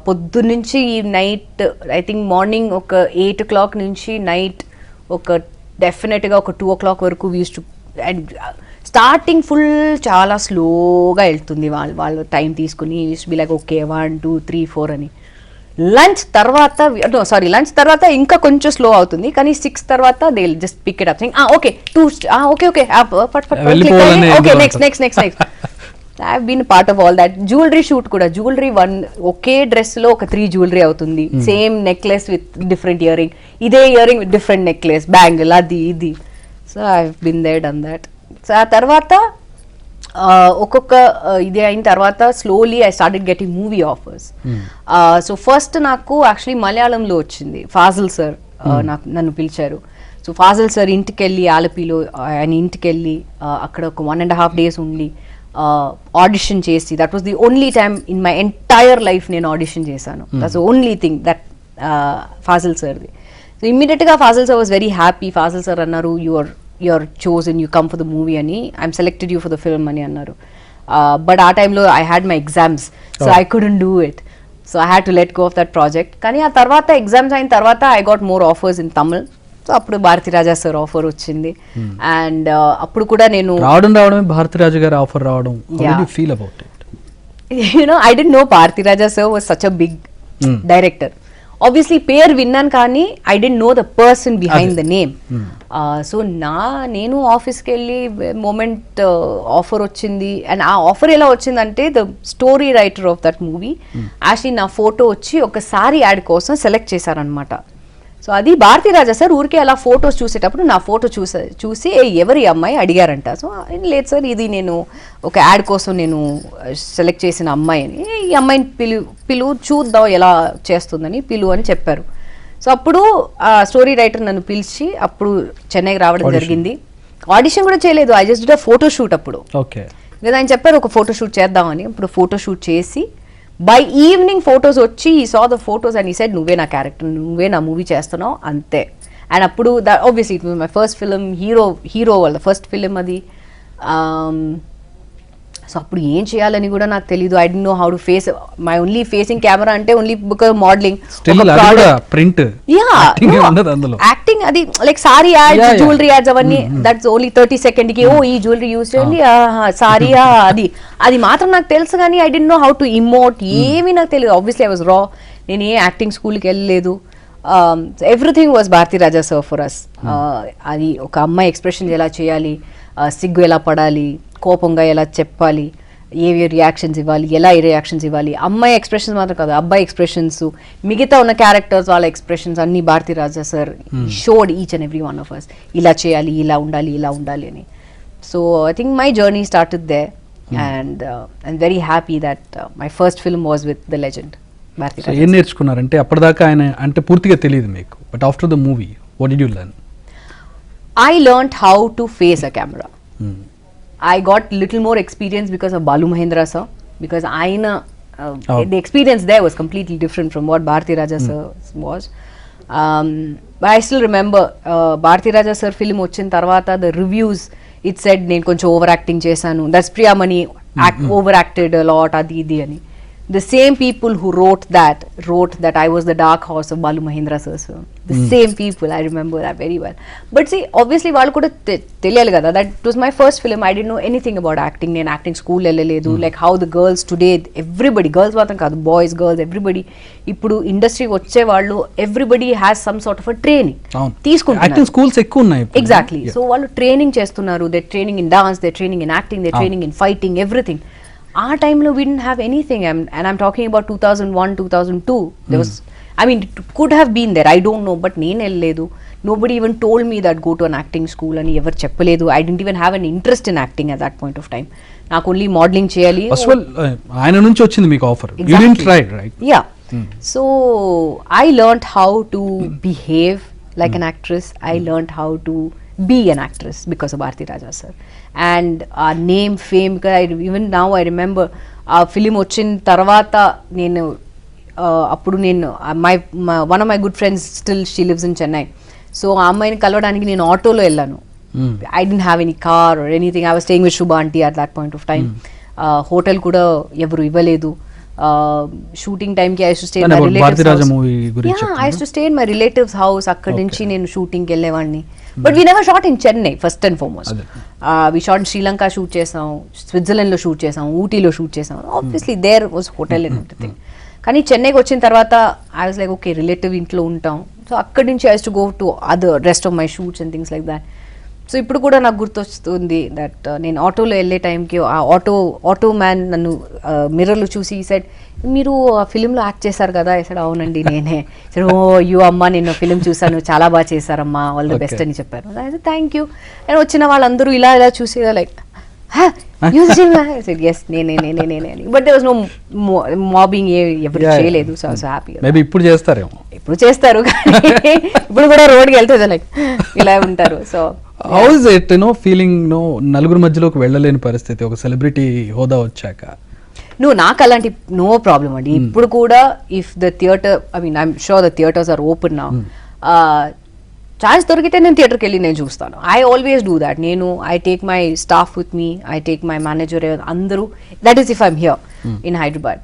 పొద్దున్నుంచి night, I think morning ఒక 8 o'clock నుంచి night ఒక డెఫినెట్గా ఒక 2 o'clock వరకు we use to. And starting full చాలా స్లోగా వెళ్తుంది, వాళ్ళు టైం తీసుకుని యూస్ బి లైక్ ఓకే 1 2 3 4 అని. లంచ్ తర్వాత ఇంకా కొంచెం స్లో అవుతుంది, కానీ 6 తర్వాత they just pick it up, okay 2 okay next. I have been part of all that. Jewellery shoot కూడా, జ్యువెలరీ ఒకే డ్రెస్ లో ఒక 3 జ్యువెలరీ అవుతుంది, same necklace with different earring, ఇదే earring with different necklace, bangle, అది ఇది. So I have been there done that. So ఆ తర్వాత ఒక్కొక్క ఇది అయిన తర్వాత slowly I started getting movie offers. So first నాకు యాక్చువల్లీ మలయాళంలో వచ్చింది. ఫాజిల్ సార్ నన్ను పిలిచారు. సో ఫాజిల్ సార్ ఇంటికి వెళ్ళి, ఆలపిలో ఆయన ఇంటికి వెళ్ళి అక్కడ ఒక 1.5 days ఉండి ఆడిషన్ చేసి, that was the only time in my entire life నేను ఆడిషన్ చేశాను. That's only thing that Fazil సార్ది. సో ఇమ్మీడియట్గా Fazil sir was very happy. Fazil sir అన్నారు, you're chosen, you come for the movie ani, I'm selected you for the film ani annaru. But ఆ టైంలో I had my exams, so I couldn't do it. So I had to let go of that project. కానీ ఆ తర్వాత exams అయిన తర్వాత I got more offers in Tamil. So అప్పుడు Bharati Raja sir offer వచ్చింది. And అప్పుడు కూడా నేను రావడమే భారతి రాజా గారి ఆఫర్ రావడం, how did you feel about it? You know, I didn't know Bharati Raja sir was such a big director. Obviously పేరు విన్నాను కానీ I didn't know the person behind the name. So నేను ఆఫీస్కి వెళ్ళి మూమెంట్ ఆఫర్ వచ్చింది. And ఆ offer ఎలా వచ్చిందంటే the story writer of that movie actually నా ఫోటో వచ్చి ఒక సారీ యాడ్ కోసం సెలెక్ట్ చేశారనమాట. సో అది భారతి రాజా సార్ ఊరికే అలా ఫొటోస్ చూసేటప్పుడు నా ఫోటో చూసి ఎవరి అమ్మాయి అడిగారంట. సో లేదు సార్, ఇది నేను ఒక యాడ్ కోసం నేను సెలెక్ట్ చేసిన అమ్మాయి అని, ఈ అమ్మాయిని పిలువు చూద్దాం ఎలా చేస్తుందని అని చెప్పారు. సో అప్పుడు స్టోరీ రైటర్ నన్ను పిలిచి అప్పుడు చెన్నైకి రావడం జరిగింది. ఆడిషన్ కూడా చేయలేదు, I just did a photo shoot. అప్పుడు లేదా ఆయన చెప్పారు ఒక ఫోటో షూట్ చేద్దామని. అప్పుడు ఫోటో షూట్ చేసి బై ఈవినింగ్ ఫొటోస్ వచ్చి ఈ సా ద ఫొటోస్ అండ్ ఈ సెడ్ నువ్వే నా క్యారెక్టర్, నువ్వే నా మూవీ చేస్తున్నావు అంతే. అండ్ అప్పుడు obviously it was my first film, hero వాళ్ళ ఫస్ట్ ఫిలిం అది. సో అప్పుడు ఏం చేయాలని కూడా నాకు తెలీదు. I don't know how to face my only facing camera అంటే only because modelling, print, acting అది like saree ads, jewellery ads అవన్నీ దట్స్ ఓన్లీ 30 seconds కి ఓ ఈ జ్యువెలరీ యూస్ చేయండి సారీ అది మాత్రం నాకు తెలుసు. కానీ I don't know how to emote, ఏమీ నాకు తెలియదు. ఆబ్వియస్లీ ఐ వాజ్ రా, నేను ఏ యాక్టింగ్ స్కూల్కి వెళ్ళలేదు. Everything was Bharathi Raja sir for us. అది ఒక అమ్మాయి ఎక్స్ప్రెషన్ ఎలా చేయాలి, సిగ్గు ఎలా పడాలి, కోపంగా ఎలా చెప్పాలి, ఏవి రియాక్షన్స్ ఇవ్వాలి, ఎలా రియాక్షన్స్ ఇవ్వాలి, అమ్మాయి ఎక్స్ప్రెషన్స్ మాత్రం కాదు అబ్బాయి ఎక్స్ప్రెషన్స్, మిగతా ఉన్న క్యారెక్టర్స్ వాళ్ళ ఎక్స్ప్రెషన్స్ అన్ని Bharathi Raja sir showed each and every one of us, ఇలా చేయాలి, ఇలా ఉండాలి అని. So I think my journey started there and I'm very happy that my first film was with the legend Bharathi Raja. ఏం నేర్చుకున్నారంటే అప్పటిదాకా ఆయన అంటే పూర్తిగా తెలియదు మీకు, but after the movie what did you learn? I learned how to face a camera. I got little more experience because of Balu Mahendra sir, because the experience there was completely different from what Bharati Raja sir was. But I still remember Bharati Raja sir film వచ్చిన తర్వాత the reviews it said నేను కొంచెం over acting చేశాను, that's Priyamani over acted a lot అది ఇది అని. The same people who wrote that I was the dark horse of Balu Mahendra sir's film. The same people, I remember that very well. But see, obviously వాళ్ళు కూడా తెలియాలి కదా, that it was my first film. I didn't know anything about acting. నేను acting school వెళ్ళలేదు. Like how the girls today, everybody, girls మాత్రం కాదు, boys, girls, everybody, ఇప్పుడు ఇండస్ట్రీకి వచ్చే వాళ్ళు everybody has some sort of a training తీసుకుంటున్నారు. Acting schools ఎక్కువ ఉన్నాయి. Exactly. So వాళ్ళు ట్రైనింగ్ చేస్తున్నారు. They're training in dance, they're training in acting, they're training in fighting, everything. ఆ టైంలో we didn't have anything, and I'm talking about 2001, 2002. There was, I mean, it could have been there, I don't know, but నేను వెళ్ళలేదు. Nobody even told me that go to an acting school అని ఎవరు చెప్పలేదు. I didn't even have an interest in acting at that point of time. నాకు only modelling చేయాలి. ఆయన నుంచి వచ్చింది మీకు offer, you didn't try, right? Yeah. So I learned how to behave like an actress. I learned how to be an actress because of Bharati Raja sir. And our name, fame, because even now I remember ఆ film వచ్చిన తర్వాత నేను అప్పుడు నేను one of my good friends still she lives in Chennai. So ఆ అమ్మాయిని కలవడానికి నేను ఆటోలో వెళ్ళాను. I didn't have any car or anything. I was staying with Shubha aunty at that point of time. Hotel కూడా ఎవరు ఇవ్వలేదు. షూటింగ్ టైంకి I used to stay in my relatives house. Yeah, I used to stay in my relatives house. అక్కడి నుంచి నేను షూటింగ్కి వెళ్ళేవాడిని. But we never shot in Chennai, first and foremost. We shot in Sri Lanka, shoot చేసాం, స్విట్జర్లాండ్లో shoot చేసాం, ఊటీలో shoot చేసాం. Obviously there was hotel and everything. కానీ చెన్నైకి వచ్చిన తర్వాత I was like, okay, relative ఇంట్లో ఉంటాం. సో అక్కడి నుంచి I used to go to other rest of my shoots and things like that. So ఇప్పుడు కూడా నాకు గుర్తొస్తుంది దట్ నేను ఆటోలో వెళ్ళే టైంకి ఆ ఆటో మ్యాన్ నన్ను మిర్రర్లో చూసి సెడ్ మీరు ఆ ఫిలింలో యాక్ట్ చేశారు కదా సార్ అవునండి నేనే సార్ ఓ యూ అమ్మా నేను ఫిలిం చూసాను చాలా బాగా చేశారమ్మా ఆల్ ది బెస్ట్ అని చెప్పారు. Thank you. అండ్ వచ్చిన వాళ్ళందరూ ఇలా చూసి లైక్ ఎస్ నేనే బట్ దేర్ వాస్ నో మాబింగ్ ఎవరు చేయలేదు. So I was happy. Maybe ఇప్పుడు చేస్తారేమో. ఇప్పుడు చేస్తారు కానీ ఇప్పుడు కూడా రోడ్కి వెళ్తే లైక్ ఇలా ఉంటారు. So how is it feeling నలుగురు మధ్యలోకి వెళ్ళలేని పరిస్థితి ఒక సెలబ్రిటీ హోదా వచ్చాక? నాకు అలాంటి నో ప్రాబ్లం అండి. ఇప్పుడు కూడా if the theatre I mean I'm sure the theatres are open now, chance దొరికితే నేను థియేటర్కి వెళ్ళి నేను చూస్తాను. I always do that. నేను I take my staff with me, I take my manager, అందరూ. That is if I'm here in Hyderabad.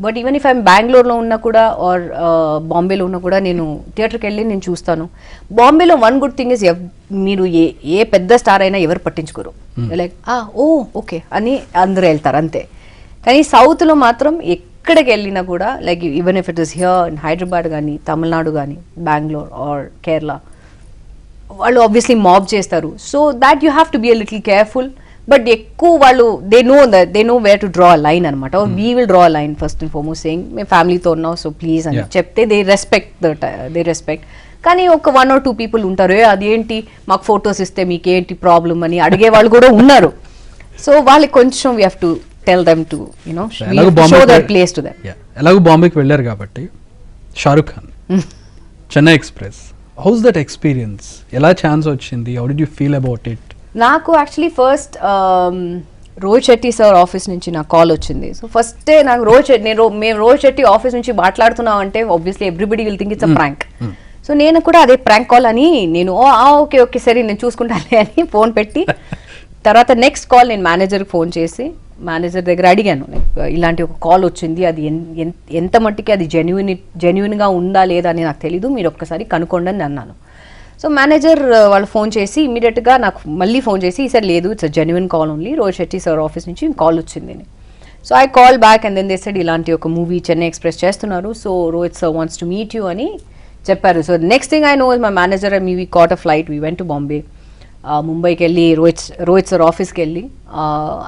But even if I'm బెంగళూరులో ఉన్నా కూడా ఆర్ బాంబేలో ఉన్నా కూడా నేను థియేటర్కి వెళ్ళి నేను చూస్తాను. బాంబేలో వన్ గుడ్ థింగ్ ఇస్ మీరు ఏ పెద్ద స్టార్ అయినా ఎవరు పట్టించుకోరు. లైక్ ఓ ఓకే అని అందరూ వెళ్తారు అంతే. కానీ సౌత్లో మాత్రం ఎక్కడికి వెళ్ళినా కూడా like even if it is here in Hyderabad కానీ తమిళనాడు కానీ బెంగళూరు ఆర్ కేరళ, వాళ్ళు ఆబ్వియస్లీ మాబ్ చేస్తారు. So that you have to be a little careful. But ఎక్కువ వాళ్ళు they know where to draw a line అనమాట. We will draw a line first and foremost saying మేము ఫ్యామిలీతో ఉన్నాం సో ప్లీజ్ అని చెప్తే దే రెస్పెక్ట్. కానీ ఒక 1 or 2 పీపుల్ ఉంటారు, అదేంటి మాకు ఫొటోస్ ఇస్తే మీకేంటి ప్రాబ్లం అని అడిగే వాళ్ళు కూడా ఉన్నారు. సో వాళ్ళకి కొంచెం we have to tell them to show their place to them. ఎలాగో బాంబేకి వెళ్ళారు కాబట్టి Shahrukh Khan Chennai Express, how's that experience? ఎలా ఛాన్స్ వచ్చింది? How did you feel about it? నాకు actually first Rohit Shetty sir office నుంచి నాకు కాల్ వచ్చింది. సో ఫస్ట్ నాకు మేము రోహిత్ శెట్టి ఆఫీస్ నుంచి మాట్లాడుతున్నాం అంటే obviously everybody will think it's a prank. So నేను కూడా అదే ప్రాంక్ కాల్ అని నేను ఓకే సరే నేను చూసుకుంటానే అని ఫోన్ పెట్టి తర్వాత నెక్స్ట్ కాల్ నేను మేనేజర్కి ఫోన్ చేసి మేనేజర్ దగ్గర అడిగాను లైక్ ఇలాంటి ఒక కాల్ వచ్చింది, అది ఎంత మట్టికి అది జెన్యున్గా ఉందా లేదా అని నాకు తెలీదు, మీరు ఒక్కసారి కనుక్కోండి అని అన్నాను. సో మేనేజర్ వాళ్ళు ఫోన్ చేసి ఇమీడియట్గా నాకు మళ్ళీ ఫోన్ చేసి ఈసారి లేదు it's genuine call only, Rohit Shetty sir office నుంచి కాల్ వచ్చింది అని. So I call back and then they said ఇలాంటి ఒక మూవీ చెన్నై ఎక్స్ప్రెస్ చేస్తున్నారు, so Rohit sir wants to meet you అని చెప్పారు. So next thing I know is my manager and we caught a flight, we went to Bombay. ముంబైకి వెళ్ళి Rohit sir ఆఫీస్కి వెళ్ళి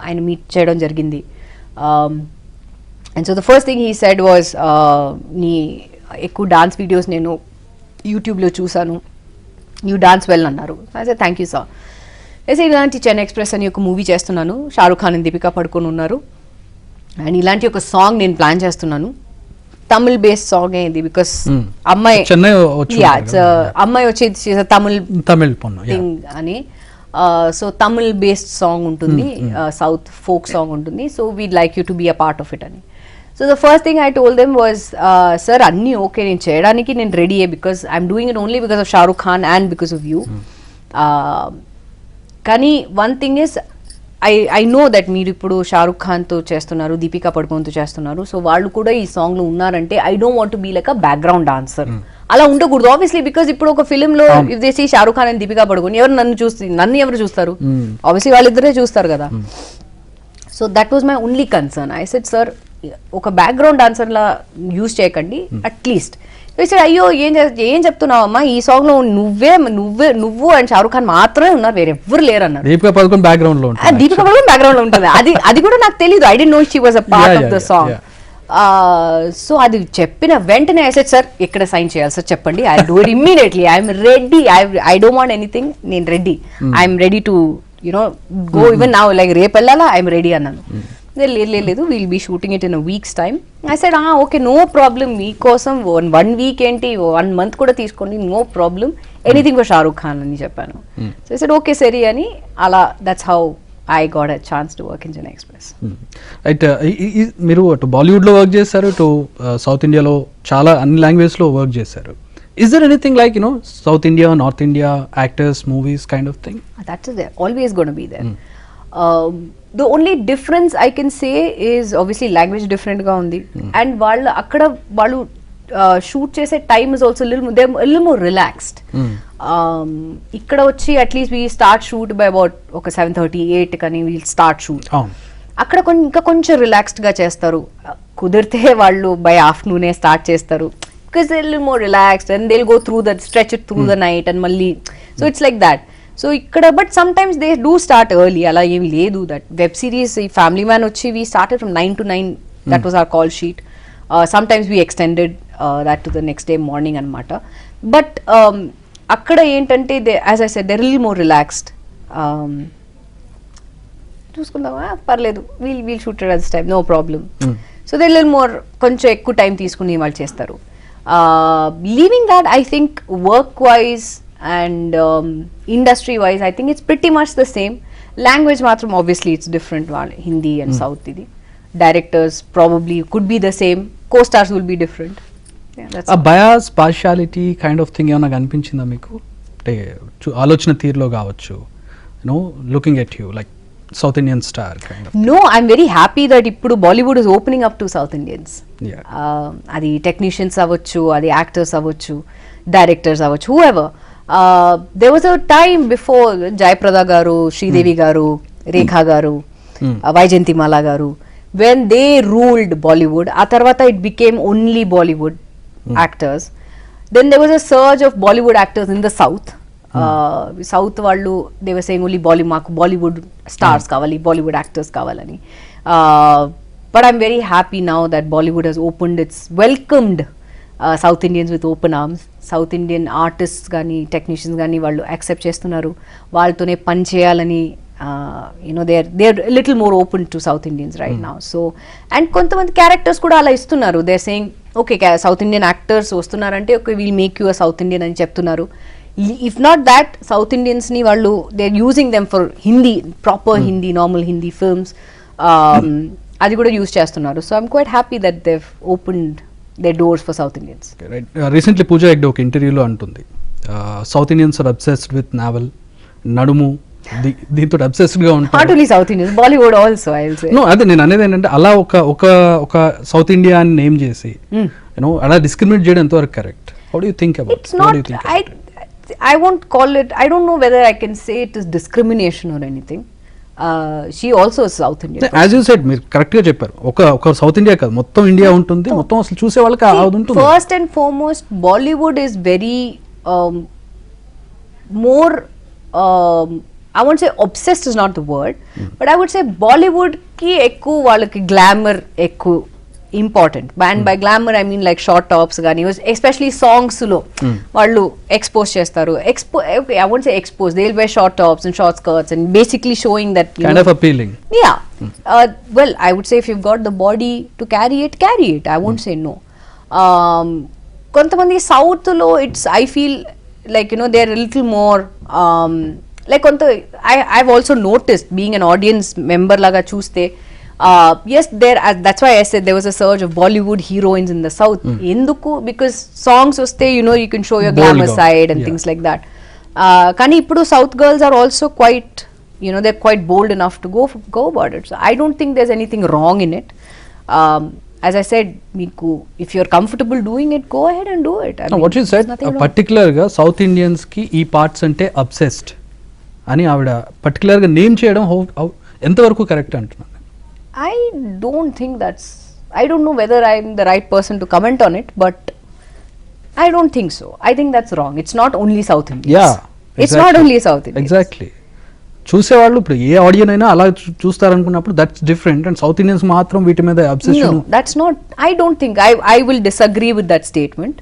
ఆయన మీట్ చేయడం జరిగింది. And so the first thing he said was నీ ఎక్కువ డాన్స్ వీడియోస్ నేను యూట్యూబ్లో చూసాను, యూ డాన్స్ వెల్ అన్నారు. I said thank you sir. అయితే ఇలాంటి చెన్నై ఎక్స్ప్రెస్ అని ఒక మూవీ చేస్తున్నాను, షారుఖ్ ఖాన్ అండ్ దీపికా పడుకొని ఉన్నారు, అండ్ ఇలాంటి ఒక సాంగ్ నేను ప్లాన్ చేస్తున్నాను. తమిళ్ బేస్డ్ సాంగ్ ఇది బికాస్ అమ్మాయి అమ్మాయి వచ్చి తమిళ్ థింగ్ అని. సో తమిళ్ బేస్డ్ సాంగ్ ఉంటుంది, సౌత్ ఫోక్ సాంగ్ ఉంటుంది. So we'd like you to be a part of it అని. So the first thing I told them was sir అన్నీ ఓకే నేను చేయడానికి నేను రెడీయే, because I'm doing it only because of Shahrukh Khan and because of you. కానీ one thing is I know that మీరు ఇప్పుడు షారుఖ్ ఖాన్తో చేస్తున్నారు, దీపికా పడుకోన్తో చేస్తున్నారు, సో వాళ్ళు కూడా ఈ సాంగ్లో ఉన్నారంటే I don't want to be like a background dancer. అలా ఉండకూడదు ఆబ్వియస్లీ, బికాస్ ఇప్పుడు ఒక ఫిలింలో if they see Shahrukh Khan and Deepika Padukone నన్ను ఎవరు చూస్తారు? ఆబ్వియస్లీ వాళ్ళిద్దరే చూస్తారు కదా. So that was my only concern. I said sir ఒక బ్యాక్గ్రౌండ్ డాన్సర్లా యూజ్ చేయకండి అట్లీస్ట్. అయ్యో ఏం చెప్తున్నావమ్మా, ఈ సాంగ్ లో నువ్వు అండ్ షారుఖ్ ఖాన్ మాత్రమే ఉన్నారు, వేరే ఎవ్వరు లేరు అన్నారు. దీపికా పడుకోన్ బ్యాక్గ్రౌండ్ లో ఉంటుంది. అది కూడా నాకు తెలియదు, I don't know she was a part of the song. So అది చెప్పిన వెంటనే ఐ సెడ్ సార్ ఇక్కడ సైన్ చేయాలి సార్ చెప్పండి, I do it immediately, I'm ready, I don't want anything, నేను ready, I'm ready to go even now, like రేపు వెళ్ళాలా, I'm ready అన్నాను. లేదు will be shooting it in a weeks time. I said okay no problem, మీకోసం 1 week ఏంటి 1 month కూడా తీసుకోండి, no problem, anything for Shahrukh Khan అని చెప్పాను. సో ఐ సెడ్ ఓకే సరే అని. అలా that's how I got a chance to work in Chennai express. అయితే మీరు అటు బాలీవుడ్లో వర్క్ చేశారు, ఇటు సౌత్ ఇండియాలో చాలా అన్ని లాంగ్వేజ్లో వర్క్ చేశారు. Is there anything like South India, North India, actors, movies kind of thing? That's there, always going to be there. The only difference I can say is obviously language different ga undi, and వాళ్ళు shoot చేసే time is also little more relaxed. ఇక్కడ వచ్చి at least we start shoot by about ఒక 7:30, 8 కానీ we'll start shoot. అక్కడ ఇంకా కొంచెం relaxed గా చేస్తారు, కుదిరితే వాళ్ళు బై ఆఫ్టర్నూనే స్టార్ట్ చేస్తారు, because they're a little more relaxed and they'll go through the stretch it through the night and malli, so it's like that. So ఇక్కడ but sometimes they do start early, అలా ఏం లేదు. That web series ఈ Family Man వచ్చి we started from 9 to 9, that was our call sheet. Sometimes we extended that to the next day morning అనమాట. But అక్కడ ఏంటంటే they as I said they little more relaxed. చూసుకుందామా పర్లేదు, we'll shoot at this time, no problem. So they little more కొంచెం ఎక్కువ time తీసుకుని వాళ్ళు చేస్తారు. Leaving that I think work wise and industry wise I think it's pretty much the same. Language మాత్రం obviously it's different. వాళ్ళ Hindi and South ఇది. Directors probably could be the same, co-stars will be different. Bias partiality kind of thing ఏమైనా కనిపించిందా మీకు? అంటే ఆలోచన తీరులో కావచ్చు, you know looking at you like South Indian star kind of. No, I'm very happy that ippudu Bollywood is opening up to South Indians. Yeah. Adi technicians avachchu, adi actors avachchu, directors avachchu, whoever. There was a time before Jayaprada garu, Sridevi garu, Rekha garu, Vaijayantimala garu, when they ruled Bollywood. A tarvata it became only Bollywood actors. Then there was a surge of Bollywood actors in the South. South వాళ్ళు they were saying only మాకు Bollywood stars కావాలి, Bollywood actors కావాలని. But I'm very happy now that Bollywood has opened it's welcomed South Indians with open arms. South Indian artists కానీ technicians కానీ వాళ్ళు accept చేస్తున్నారు, వాళ్ళతోనే పని చేయాలని. You know they are little more open to South Indians right now. So and కొంతమంది characters కూడా అలా ఇస్తున్నారు. They are saying okay South Indian actors వస్తున్నారంటే okay will make you a south Indian అని చెప్తున్నారు. If not that, South Indians ni vallu they're using them for Hindi, proper Hindi, normal Hindi films. Adi kuda use chestunnaru. So I'm quite happy that they've opened their doors for South Indians. Okay, right. Recently Pooja Hegde oka interview lo antundi South Indians are obsessed with navel, nadumu, దీంతో obsessed గా ఉంటారు. Not only South Indians, Bollywood also I will say. No, అదే నేను అనేది ఏంటంటే అలా ఒక south India అని నేమ్ చేసి యూనో అలా డిస్క్రిమినేట్ చేయడం ఎంతవరకు correct? How do you think about it? It's not, I won't call it, I don't know whether I can say it is discrimination or anything. She also is South Indian. As you said, మీరు correct గా చెప్పారు. ఒక south India కాదు, మొత్తం India ఉంటుంది, మొత్తం అసలు చూసే వాళ్ళకి అది ఉంటుంది. First and foremost, Bollywood is very more I won't say obsessed is not the word, but I would say Bollywood ki ekku వాళ్ళకి glamour ekku important. And by glamour I mean like short tops gaani, especially songs lo vallu expose chestaru. Okay, I won't say expose, they'll wear short tops and short skirts and basically showing that kind of appealing. Yeah. Well, I would say if you've got the body to carry it, I won't say no. Kontamandi south lo it's, I feel like you know they're a little more like I've also noticed being an audience member laga chuste. Yes, that's why I said there was a surge of Bollywood heroines in the south. Enduku, because songs vaste, you know, you can show your glamour side and things like that. Kani ippudu south girls are also quite, you know, they're quite bold enough to go about it. So I don't think there's anything wrong in it. As I said, Miku, if you're comfortable doing it, go ahead and do it. I mean, what you said, particular ga South Indians ki ee parts ante obsessed ani avida particular ga name cheyadam ఎంత వరకు correct అంటున్నాను. I don't think I don't know whether I'm the right person to comment on it, but I don't think so. I think that's wrong. It's not only South Indians. Yeah, exactly. It's not only South Indians. Exactly. చూసేవాళ్ళు ఇప్పుడు ఏ audience అయినా అలా చూస్తారనుకున్నప్పుడు that's different. And south Indians మాత్రం వీటి మీద obsession. No, that's not. I don't think. I will disagree with that statement.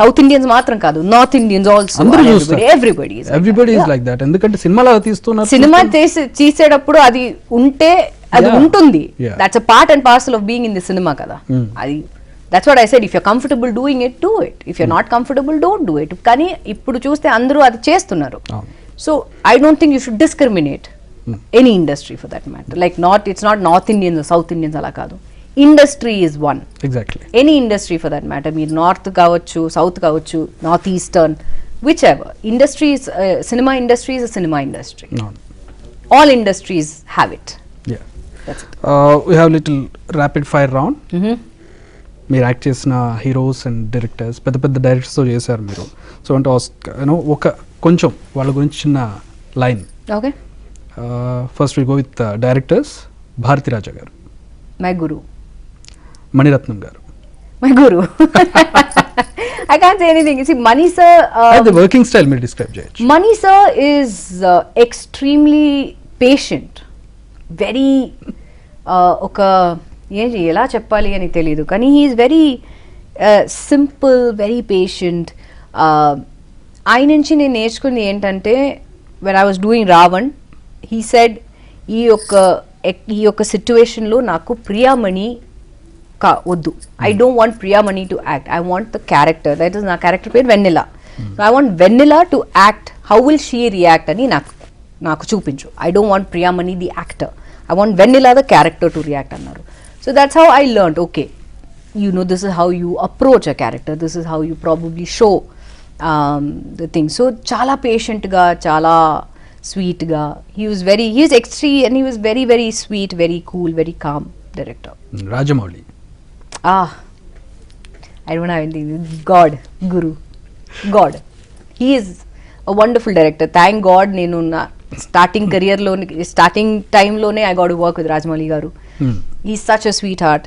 South Indians మాత్రం కాదు, North Indians also, everybody is like that. ఎందుకంటే సినిమాలో తీస్తున్నారు, సినిమా తీసేటప్పుడు అది ఉంటే అది ఉంటుంది. That's a part and parcel of being in the cinema కదా. అది that's what I said, if you're comfortable doing it, do it. If you're not comfortable, don't do it. కానీ ఇప్పుడు చూస్తే అందరూ అది చేస్తున్నారు. So I don't think you should discriminate any industry for that matter. Like it's not north Indians, south Indians అలా కాదు. Industry is one. Exactly. Any industry for that matter. మీరు north కావచ్చు, సౌత్ కావచ్చు, north eastern, which ever. Industry is cinema industry is a cinema industry. All industries have it. We have little rapid fire round. మీరు act చేసిన heroes and directors, పెద్ద పెద్ద డైరెక్టర్స్తో చేశారు మీరు. So అంటే ఒక కొంచెం వాళ్ళ గురించి చిన్న line. Okay, first we go with directors. Bharathi Raja garu, my guru. Maniratnam garu, my guru. I can't say anything. See, Mani sir. The working style మీరు describe చేయొచ్చు. Mani sir is extremely patient. Very ఒక ఏంటి ఎలా చెప్పాలి అని తెలియదు కానీ he is very simple, very patient. ఆయన నుంచి నేను నేర్చుకుంది ఏంటంటే when I was doing Raavan he said ఈ యొక్క సిచ్యువేషన్లో నాకు ప్రియామణి వద్దు. I don't want Priyamani to act, I want the character. That is నా క్యారెక్టర్ పేరు Vennela. I want Vennela to act, how will she react అని నాకు చూపించు. I don't want Priyamani the actor, I want Vennela the character to react అన్నారు. So that's how I learned, okay you know, this is how you approach a character, this is how you probably show the thing. So chala patient ga, chala sweet ga, he is extreme and he was very very sweet, very cool, very calm director. Rajamouli, I don't have anything. God, Guru, God, he is a wonderful director. Thank God nenu na starting career lo, starting time lone I got to work with Rajamouli garu. He's such a sweetheart.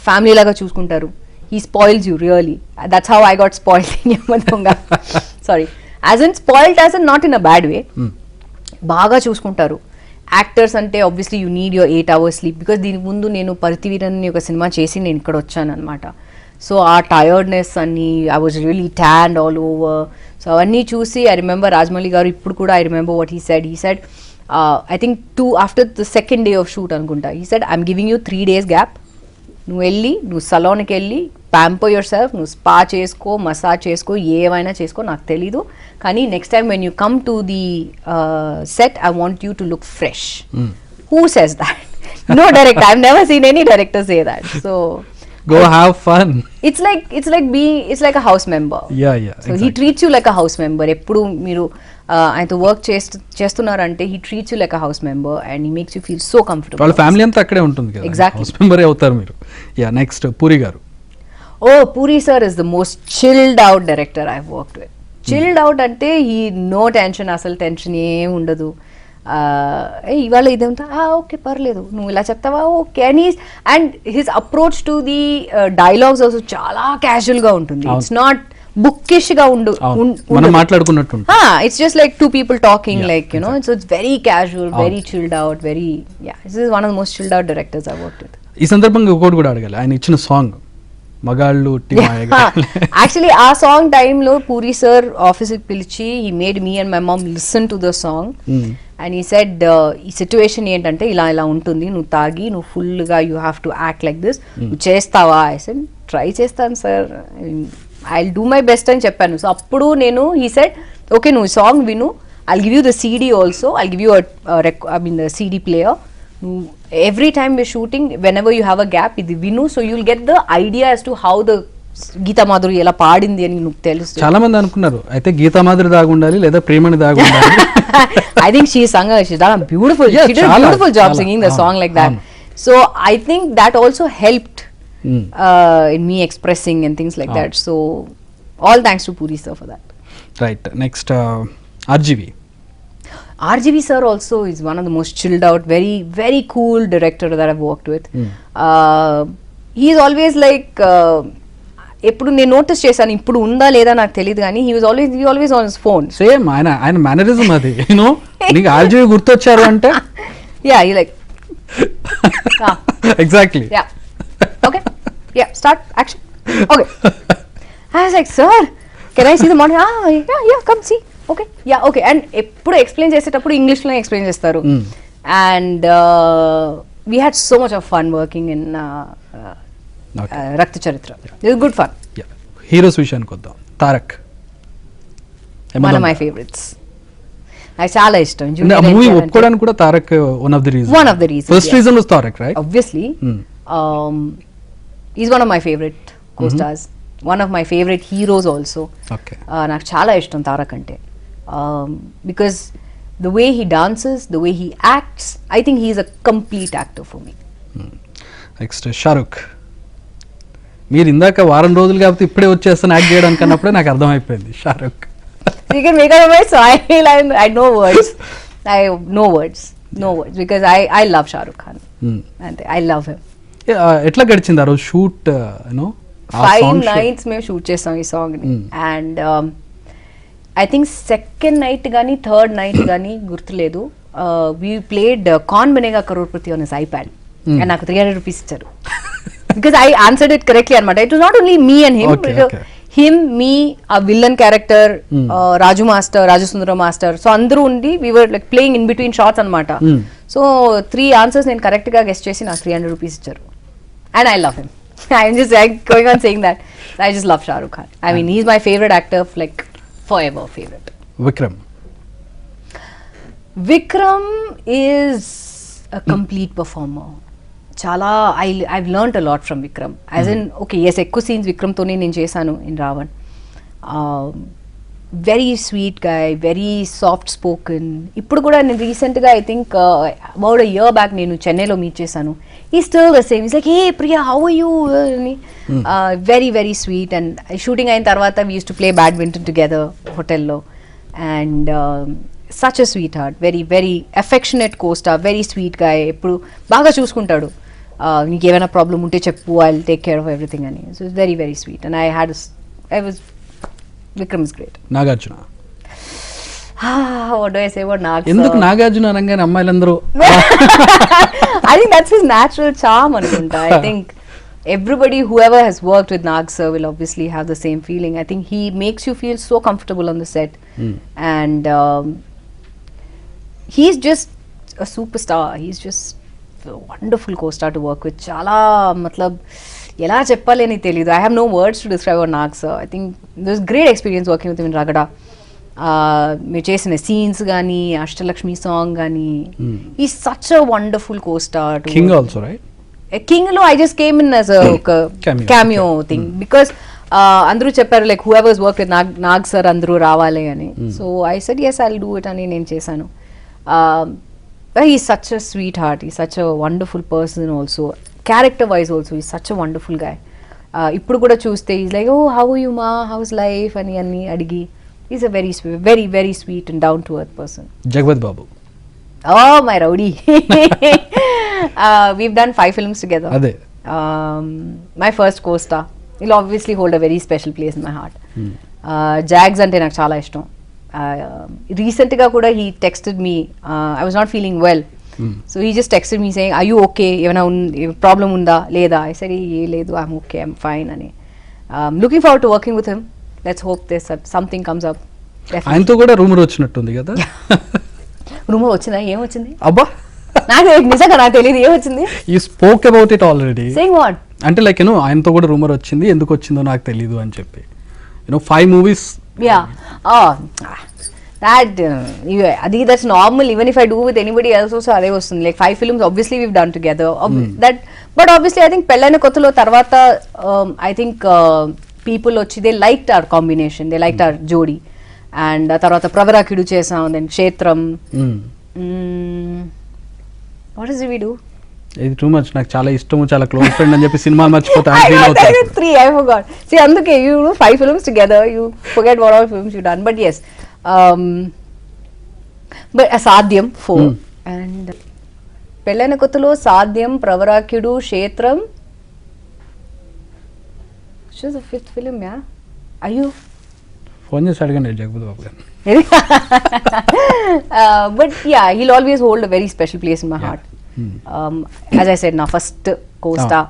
Family లాగా చూసుకుంటారు. He spoils you really. That's how I got spoiled in Yamadonga. Sorry, as in spoiled as in not in a bad way. బాగా చూసుకుంటారు. Actors అంటే obviously you need your 8 hours sleep. Because దీనికి ముందు నేను పరితివీరని ఒక cinema చేసి నేను ఇక్కడ వచ్చాను అనమాట. సో ఆ టయర్డ్నెస్ అన్ని, I was really tanned all over. So అవన్నీ చూసి ఐ రిమెంబర్ రాజమౌళి గారు ఇప్పుడు కూడా I remember what he said I think after the second day of shoot అనుకుంటా, he said I'm giving you 3 days gap. నువ్వు సలోన్కి వెళ్ళి ప్యాంపర్ యువర్ సెల్ఫ్, నువ్వు spa చేసుకో, మసాజ్ చేసుకో, ఏమైనా చేసుకో, నాకు తెలీదు, కానీ next time when you come to the set I want you to look fresh. Who says that? No director, I have never seen any director say that. So go have fun. It's like a house member. Yeah, so exactly. He treats you like a house member. Eppudu meeru ఆయనతో work చేస్తున్నారంటే he treats you like a house member and he makes you feel so comfortable. వాళ్ళ family అంతా అక్కడే ఉంటుంది కదా, Exactly. House మెంబరే అవుతారు మీరు. Yeah, next puri గారు. Oh, Puri sir is the most chilled out director I've worked with. Chilled out అంటే he no tension, అసలు టెన్షన్ ఏం ఉండదు. ఇవాళ ఇదంతా ఓకే పర్లేదు, నువ్వు ఇలా చెప్తావా okay. And his approach to the dialogues also చాలా క్యాజువల్ గా ఉంటుంది. ఇట్స్ నాట్ బుక్కిష్ గా మనం మాట్లాడుకున్నట్టు. It's just like 2 people talking, like you know. So it's very casual, very chilled out, very this is one of the most chilled out directors I worked with. ఈ సందర్భంగా ఇంకోటి కూడా అడగాలి, ఆయన ఇచ్చిన సాంగ్ మగాళ్ళు. యాక్చువల్లీ ఆ సాంగ్ టైంలో పూరి సార్ ఆఫీస్కి పిలిచి he made me and my mom listen to the song and ఈ సెడ్ ఈ సిచ్యువేషన్ ఏంటంటే ఇలా ఇలా ఉంటుంది, నువ్వు తాగి నువ్వు ఫుల్గా you have to act like this, నువ్వు చేస్తావా? ఐ సెడ్ ట్రై చేస్తాను sir, I will do my best అని చెప్పాను. సో అప్పుడు నేను హీ సెడ్ ఓకే నువ్వు సాంగ్ విను, I'll give you the CD also, I'll give you the CD player. Every time we're shooting, whenever you have a gap, ఇది విను, so you'll get the idea as to how the Geetha Madhuri ఎలా పాడింది అని నీకు తెలుస్తుంది. చాలా మంది అనుకున్నారు అయితే గీతా మాధురి దాగుండాలి లేదా Priyamani దాగుండాలి. I think she's done a beautiful, she did a beautiful job singing the song like that. So I think that also helped in me expressing and things like that. So all thanks to Puri sir for that. Right, next RGV sir also is one of the most chilled out, very very cool director that I've worked with. He is always like ఎప్పుడు నేను notice చేశాను, ఇప్పుడు ఉందా లేదా నాకు తెలియదు కానీ he always on his phone. Same ఆయన మేనరిజం అది, యూనో. నీకు RGV గుర్తొచ్చారు అంటే yeah, he like exactly, yeah, okay, yeah, start action, okay. I was like, sir, can I see the monitor? Yeah, come see. Okay, yeah, okay. And ఎప్పుడు explain చేసేటప్పుడు ఇంగ్లీష్లో explain చేస్తారు. And we had so much of fun working in రక్త చరిత్ర. It was good fun. Yeah. Heroes విషయానికి వద్దాం. Tarak one of my favorites. నాకు చాలా ఇష్టం. మూవీ ఒప్పుకోవడానికి కూడా Tarak one of the reasons. First reason was Tarak, right? Obviously. He's one of my favorite co-stars. One of my favorite heroes also. Okay. నాకు చాలా ఇష్టం తారక్ అంటే. Because the way he dances, the way he acts, I think he is a complete actor for me. Next, Shahrukh. మీరు ఇందాక వారం రోజులు కాబట్టి ఇప్పుడే వచ్చేస్తాను యాక్ట్ చేయడానికి అన్నప్పుడే నాకు అర్థమైపోయింది Shahrukh. You can make up a so I know words. I have no words because I love Shah Rukh Khan. And I love him. ఎట్లా గడిచింది ఆ రోజు షూట్? యూనో 5 nights మేము షూట్ చేసాం ఈ సాంగ్ ని. And I think second night కానీ third night కానీ గుర్తులేదు, we played Kaun Banega Crorepati on his iPad and నాకు 300 rupees ఇచ్చారు because I answered it correctly అనమాట. It was not only me and him, me, ఆ villain character, Raju master, Raju Sundaram master, so అందరూ ఉండి we were like playing in between shots అనమాట. So 3 answers నేను correct గా guest చేసి నాకు 300 rupees ఇచ్చారు. And I love him. I'm just going on saying that. I just love Shah Rukh Khan. I mean, he's my favorite actor, like forever favorite. Vikram is a complete performer. Chala, I've learnt a lot from Vikram. As in, okay, yes, ekku scenes Vikram tone nenu chesanu in Ravan. Very sweet guy, very soft spoken. Ippudu kuda nenu recent ga I think about a year back nenu Chennai lo meet chesanu. He's still the same. He's like, hey Priya, how are you? Very very sweet. And shooting ayin tarvata we used to play badminton together hotel lo. And such a sweetheart, very very affectionate co-star, very sweet guy. Ippudu baga chusukuntadu. Neeku evana problem unte cheppu, I'll take care of everything ani. So it's very very sweet. And Vikram is great. Nagarjuna. What do I say about Nag? ఎందుకు నాగార్జున అనగానే అమ్మాయిలందరూ I think that's his natural charm anukunta. I think everybody, whoever has worked with Nag sir, will obviously have the same feeling. I think he makes you feel so comfortable on the set. And he's just a superstar. He's just a wonderful co-star to work with. Chala matlab ఎలా చెప్పాలి అని తెలీదు. I have no words to describe our Nag sir. I think this great experience working with in Ragada. మీరు చేసిన scenes కానీ, Ashtalakshmi song కానీ, ఈ such a wonderful costar. King also right? King లో I just came in as ఒక cameo thing because అందరూ చెప్పారు like whoever's work with Nag sir అందరూ రావాలి అని. So I said yes, I'll do it అని నేను చేశాను. He's such a sweetheart. He's such a wonderful person also. Character wise also he's such a wonderful guy. Ippudu kuda chuste he's like, oh how are you ma, how's life ani adigi. He's a very sweet, very very sweet and down to earth person. Jagpat Babu. Oh my rowdy. We've done 5 films together. Ade my first co-star. He'll obviously hold a very special place in my heart. Jags ante నాకు చాలా ఇష్టం. Recent ga kuda he texted me, I was not feeling well. So he just texted me saying, are you okay? Evana problem unda leda? I said ye ledu, I'm okay, I'm fine ani. Looking forward to working with him. Let's hope there's something comes up. ఆయనతో కూడా rumour వచ్చినట్టుంది కదా? Rumour వచ్చిందా? ఏం వచ్చింది? అబ్బా నాకు నిజంగా నాకు తెలియదు ఏం వచ్చింది. You spoke about it already. Saying what? అంటే లైక్ ఆయనతో కూడా రూమర్ వచ్చింది, ఎందుకు వచ్చిందో నాకు తెలియదు అని చెప్పి. 5 movies. Yeah. That's normal. Even if I do with anybody else also అదే వస్తుంది. Like 5 films obviously we've done together. But obviously I think పెళ్ళైన కొత్తలో తర్వాత I think people వచ్చి they liked our combination, they liked our jodi. And తర్వాత ప్రవరాకిడు చేసాం, then క్షేత్రం. What else did we do? ఇది టూ మచ్, నాకు చాలా ఇష్టము, చాలా క్లోజ్ ఫ్రెండ్ అని చెప్పి సినిమా మర్చిపోతా. I forgot. See, అందుకే you do 5 films together, you forget what all films you done. But yes, but అసాధ్యం 4 and పెళ్ళైన కొత్తలో సాధ్యం, ప్రవరాక్యుడు, క్షేత్రం. Which is the 5th film, yeah? Are you? Phone చేసి అడగండి జగపతి బాబు గారు. But yeah, he'll always hold a very special place in my heart. As I said, నా first co-star.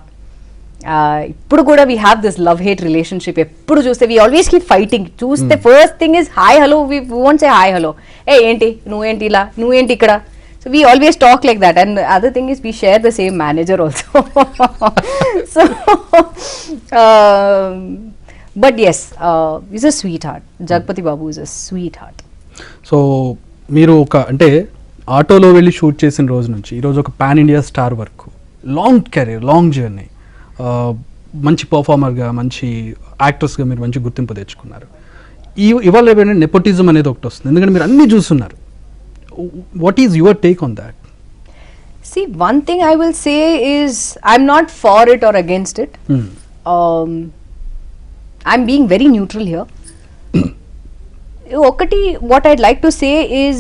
ఇప్పుడు కూడా we have this love hate relationship. ఎప్పుడు చూస్తే we always keep fighting. చూస్తే first thing is hi hello, we won't say hi hello. Hey ఏంటి నువ్వేంటి ఇలా, నువ్వేంటి ఇక్కడ. So we always talk like that. And the other thing is we share the same manager also. So but yes, he's a sweetheart. Jagpati Babu is a sweetheart. So మీరు అంటే ఆటోలో వెళ్ళి shoot చేసిన రోజు నుంచి ఈరోజు ఒక pan India star work, long career, long journey, మంచి పర్ఫార్మర్గా, మంచి యాక్టర్స్గా మీరు మంచి గుర్తింపు తెచ్చుకున్నారు. ఇవాళ ఏమైనా నెపోటిజం అనేది ఒకటి వస్తుంది, ఎందుకంటే మీరు అన్నీ చూస్తున్నారు. What is your take on that? See, one thing I will say is I'm not for it or against it. I'm being very neutral here. Okati, what I'd like to say is,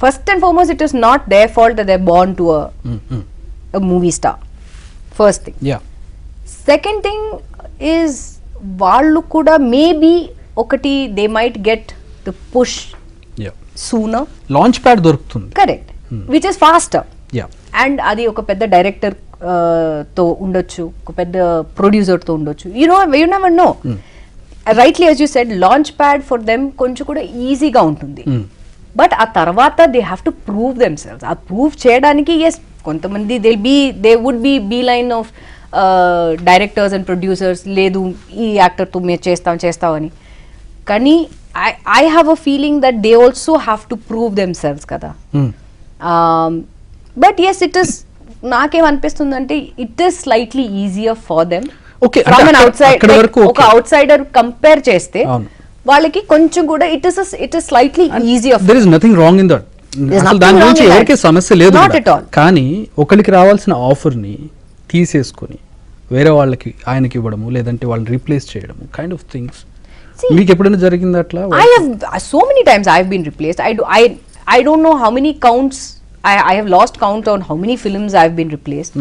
first and foremost, it is not their fault that they're born to a movie star. First thing. Yeah. Second thing, is వాళ్ళు కూడా maybe ఒకటి they might get the push sooner. Launch pad దొరుకుతుంది. Correct, which is faster. Yeah. And అది ఒక పెద్ద director తో ఉండొచ్చు, ఒక పెద్ద ప్రొడ్యూసర్ తో ఉండొచ్చు. You never know. Rightly as you said, launch pad for them కొంచెం కూడా ఈజీగా ఉంటుంది. బట్ ఆ తర్వాత they have to prove themselves. ఆ ప్రూవ్ చేయడానికి ఎస్ కొంతమంది they would be line of directors and producers, లేదు ఈ యాక్టర్తో మీరు చేస్తాం అని. కానీ I have a feeling that they also have to prove themselves కదా. బట్ ఎస్, ఇట్ ఇస్, నాకేమనిపిస్తుందంటే it is slightly easier for them. ఒక అవుట్ సైడర్ కంపేర్ చేస్తే వాళ్ళకి కొంచెం కూడా it is slightly easier. There is nothing wrong in that. దాని గురించి ఎవరికి సమస్య లేదు. కానీ ఒకరికి రావాల్సిన ఆఫర్ ని తీసేసుకొని వేరే వాళ్ళకి ఆయనకి ఇవ్వడము, లేదంటే వాళ్ళని రీప్లేస్ చేయడము, కైండ్ ఆఫ్ థింగ్స్ మీకు ఎప్పుడైనా జరిగింది అట్లా? I have so many times I have been replaced. I don't know how many counts. I have lost count on how many films I have been replaced.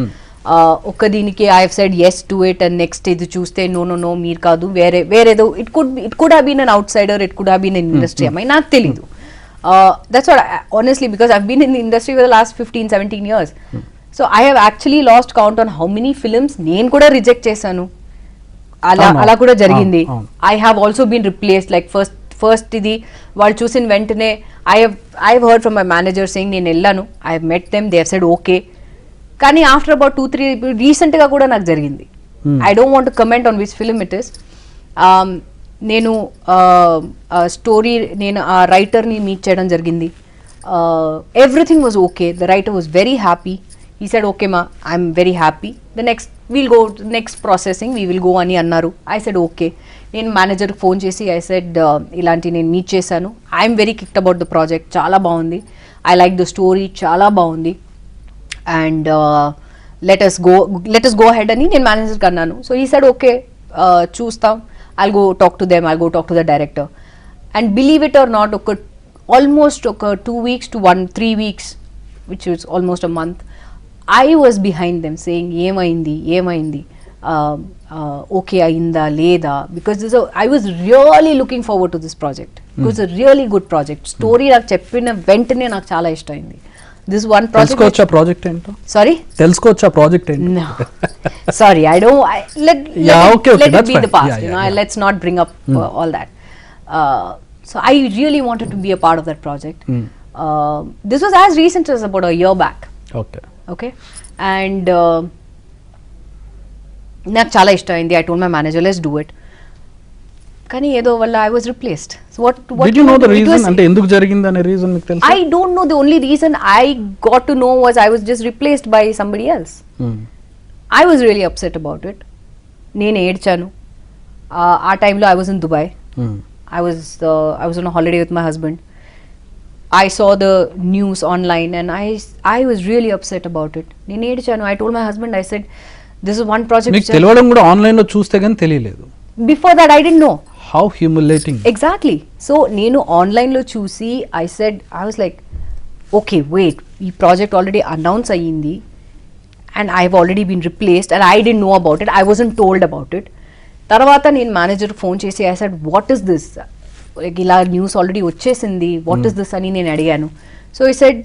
ఒక్క దీనికి I have said yes to it and next ఇది చూస్తే no మీరు కాదు వేరేదో. It could have been an outsider, it could have been an industry. అమ్మాయి నాకు తెలీదు. That's what honestly, because I've been in the industry for the last 15-17 years. So I have actually lost count on how many films నేను కూడా reject చేశాను. అలా కూడా జరిగింది. I have also been replaced. Like first ఇది వాళ్ళు చూసిన వెంటనే I have heard from my manager saying నేను వెళ్ళాను, I have met them, they have said okay. కానీ ఆఫ్టర్ అబౌట్ 2-3 రీసెంట్గా కూడా నాకు జరిగింది. I don't want to comment on which film it is. నేను స్టోరీ, నేను ఆ రైటర్ని మీట్ చేయడం జరిగింది. Everything was okay. The writer was very happy. He said, okay ma, I'm very happy. The we'll go next processing, we will go ani annaru. I said okay. నేను manager phone చేసి I said ఇలాంటి నేను meet చేశాను, I'm very kicked about the project, చాలా బాగుంది, I like the story, చాలా బాగుంది, and let us go ahead అని నేను మేనేజర్కి అన్నాను. సో ఈ said okay, చూస్తాం, I'll go talk to them, I'll go talk to the director. And believe it or not, almost 2 weeks to 3 weeks, which is almost a month, I was behind them saying ఏమైంది okay అయిందా లేదా, because I was really looking forward to this project. It was a really good project. Story నాకు చెప్పిన వెంటనే నాకు చాలా ఇష్టమైంది. This one project. తెలుసుకోవచ్చా ప్రాజెక్ట్ ఏంటో? Sorry, తెలుసుకోవచ్చా ప్రాజెక్ట్ ఏంటో? No, sorry, I don't. Let it be the past. Let's not bring up all that. So I really wanted to be a part of that project. This was as recent as about a year back. Okay, and నాకు చాలా ఇష్టమైంది. I told my manager, let's do it. కానీ ఏదో వల్ల I was replaced. So what did you know the reason? అంటే ఎందుకు జరిగింది అనే రీజన్ మీకు తెలుసా? I don't know. The only reason I got to know was I was just replaced by somebody else. I was really upset about it. నేను ఏడ్చాను. ఆ టైంలో I was in Dubai. I was on a holiday with my husband. I saw the news online and I was really upset about it. నేను ఏడ్చాను. I told my husband, I said, this is one project. మీకు తెలియడం కూడా online లో చూస్తే గానీ తెలియలేదు. Before that I didn't know. How humiliating. Exactly. So నేను ఆన్లైన్ లో చూసి I was like, okay, wait, ఈ ప్రాజెక్ట్ ఆల్రెడీ అనౌన్స్ అయ్యింది and I've already been replaced and I didn't know about it. I wasn't told about it. తర్వాత నేను manager phone చేసి I said, what is this? ఇలా news already వచ్చేసింది, what is this అని నేను అడిగాను. So he said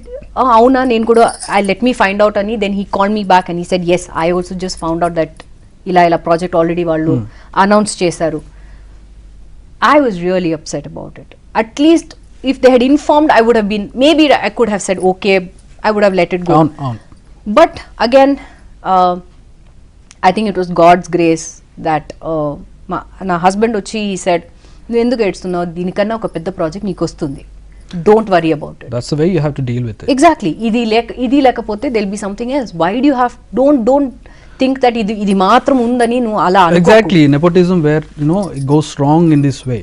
అవునా, నేను కూడా లెట్ మీ ఫైండ్ అవుట్ అని. Then he call me back and he said yes, I also just found out that ఇలా ప్రాజెక్ట్ ఆల్రెడీ వాళ్ళు అనౌన్స్ చేశారు. I was really upset about it. At least if they had informed, I would have been, maybe I could have said okay, I would have let it go. But again I think it was God's grace that నా husband వచ్చి he said, నువ్వు ఎందుకు ఏడుస్తున్నావు, దీనికన్నా ఒక పెద్ద project నీకు వస్తుంది, don't worry about it. That's the way you have to deal with it. Exactly. ఇది లేకపోతే there be something else. Why do you have, don't think that ఇది మాత్రం ఉందని నువ్వు అలా అనుకో. Exactly. Nepotism where it goes wrong in this way.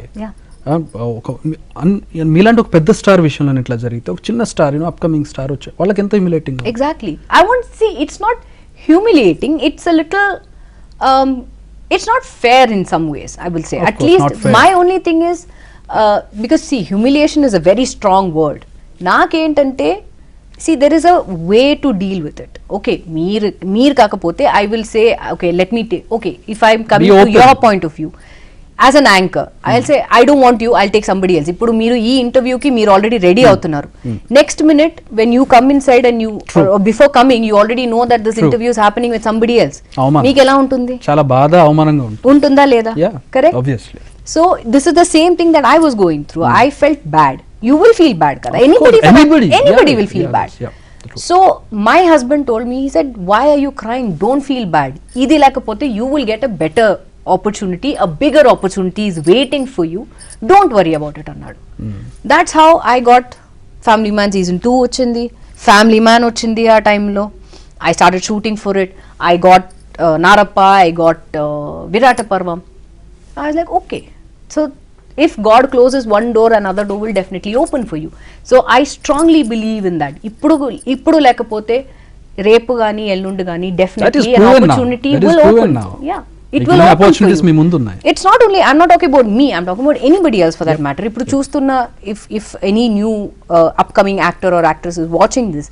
మీలాంటి ఒక పెద్ద స్టార్ విషయంలో ఇట్లా జరిగితే ఒక చిన్న స్టార్, అప్కమింగ్ స్టార్ వచ్చే వాళ్ళకి ఎంత humiliating. Exactly. I want see, it's not humiliating, it's a little it's not fair in some ways, I will say. Of course, at least not fair. My only thing is because see, humiliation is a very strong word. నాకేంటంటే see there is a way to deal with it. Okay, meer kakapothe I will say, okay, let me take, okay, if I'm coming to your point of view as an anchor, I'll say I don't want you, I'll take somebody else. Ippudu meeru ee interview ki meer already ready avutunnaru. Next minute when you come inside and you or before coming you already know that this interview is happening with somebody else. Meeku ela untundi? Chala baada avamananga untunda leda? Correct, obviously. So this is the same thing that I was going through. I felt bad. You will feel bad kada, anybody will feel bad. So my husband told me, he said, why are you crying, don't feel bad, idi lekapothe you will get a better opportunity, a bigger opportunity is waiting for you, don't worry about it annadu. That's how I got Family Man season 2 ochindi, Family Man ochindi aa time lo. I started shooting for it. I got Narappa, I got Virata Parvam. I was like, okay, so if God closes one door, another door will definitely open for you. So I strongly believe in that. Ippudu lekapothe repu gaani ellundu gaani definitely an opportunity will open now. Yeah, it will open for you. It's not only, I'm not talking about me, I'm talking about anybody else for that matter. Ippudu choostunna, if any new upcoming actor or actress is watching this,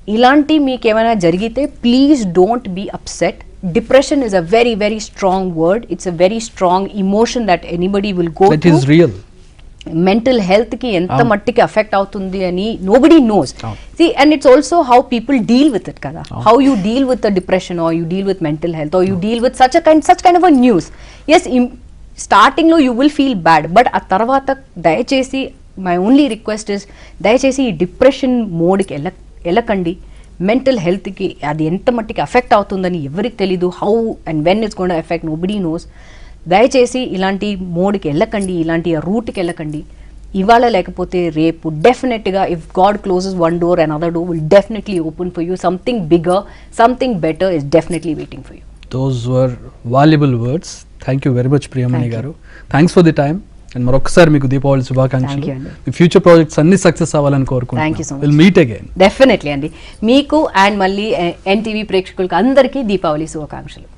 ilanti meek emaina jarigite, please don't be upset. Depression is a very very strong word. It's a very strong emotion that anybody will go through. That is real. Mental health ki enta mattiki affect avutundi ani nobody knows. See, and it's also how people deal with it kada. How you deal with the depression, or you deal with mental health, or you deal with such kind of a news. Yes, starting lo you will feel bad, but a tarvata dayachesi, my only request is dayachesi depression mode ki elakandi. Mental హెల్త్కి అది ఎంత మట్టికి affect అవుతుందని ఎవరికి తెలీదు. How and when it's going to effect nobody knows. దయచేసి ఇలాంటి మోడ్కి వెళ్ళకండి, ఇలాంటి రూట్కి వెళ్ళకండి. ఇవాళ లేకపోతే రేపు డెఫినెట్గా if God closes one door and other door will definitely open for you. Something bigger, something better is definitely waiting for you. Those were valuable words. Thank you very much Priyamani garu. Thanks for the time. And మరొకసారి మీకు దీపావళి శుభాకాంక్షలు. మీ future projects అన్ని success అవ్వాలని కోరుకుంటున్నాను. Will meet again. Definitely అండి. మీకు and మళ్ళీ ఎన్టీవీ ప్రేక్షకులకు అందరికీ దీపావళి శుభాకాంక్షలు.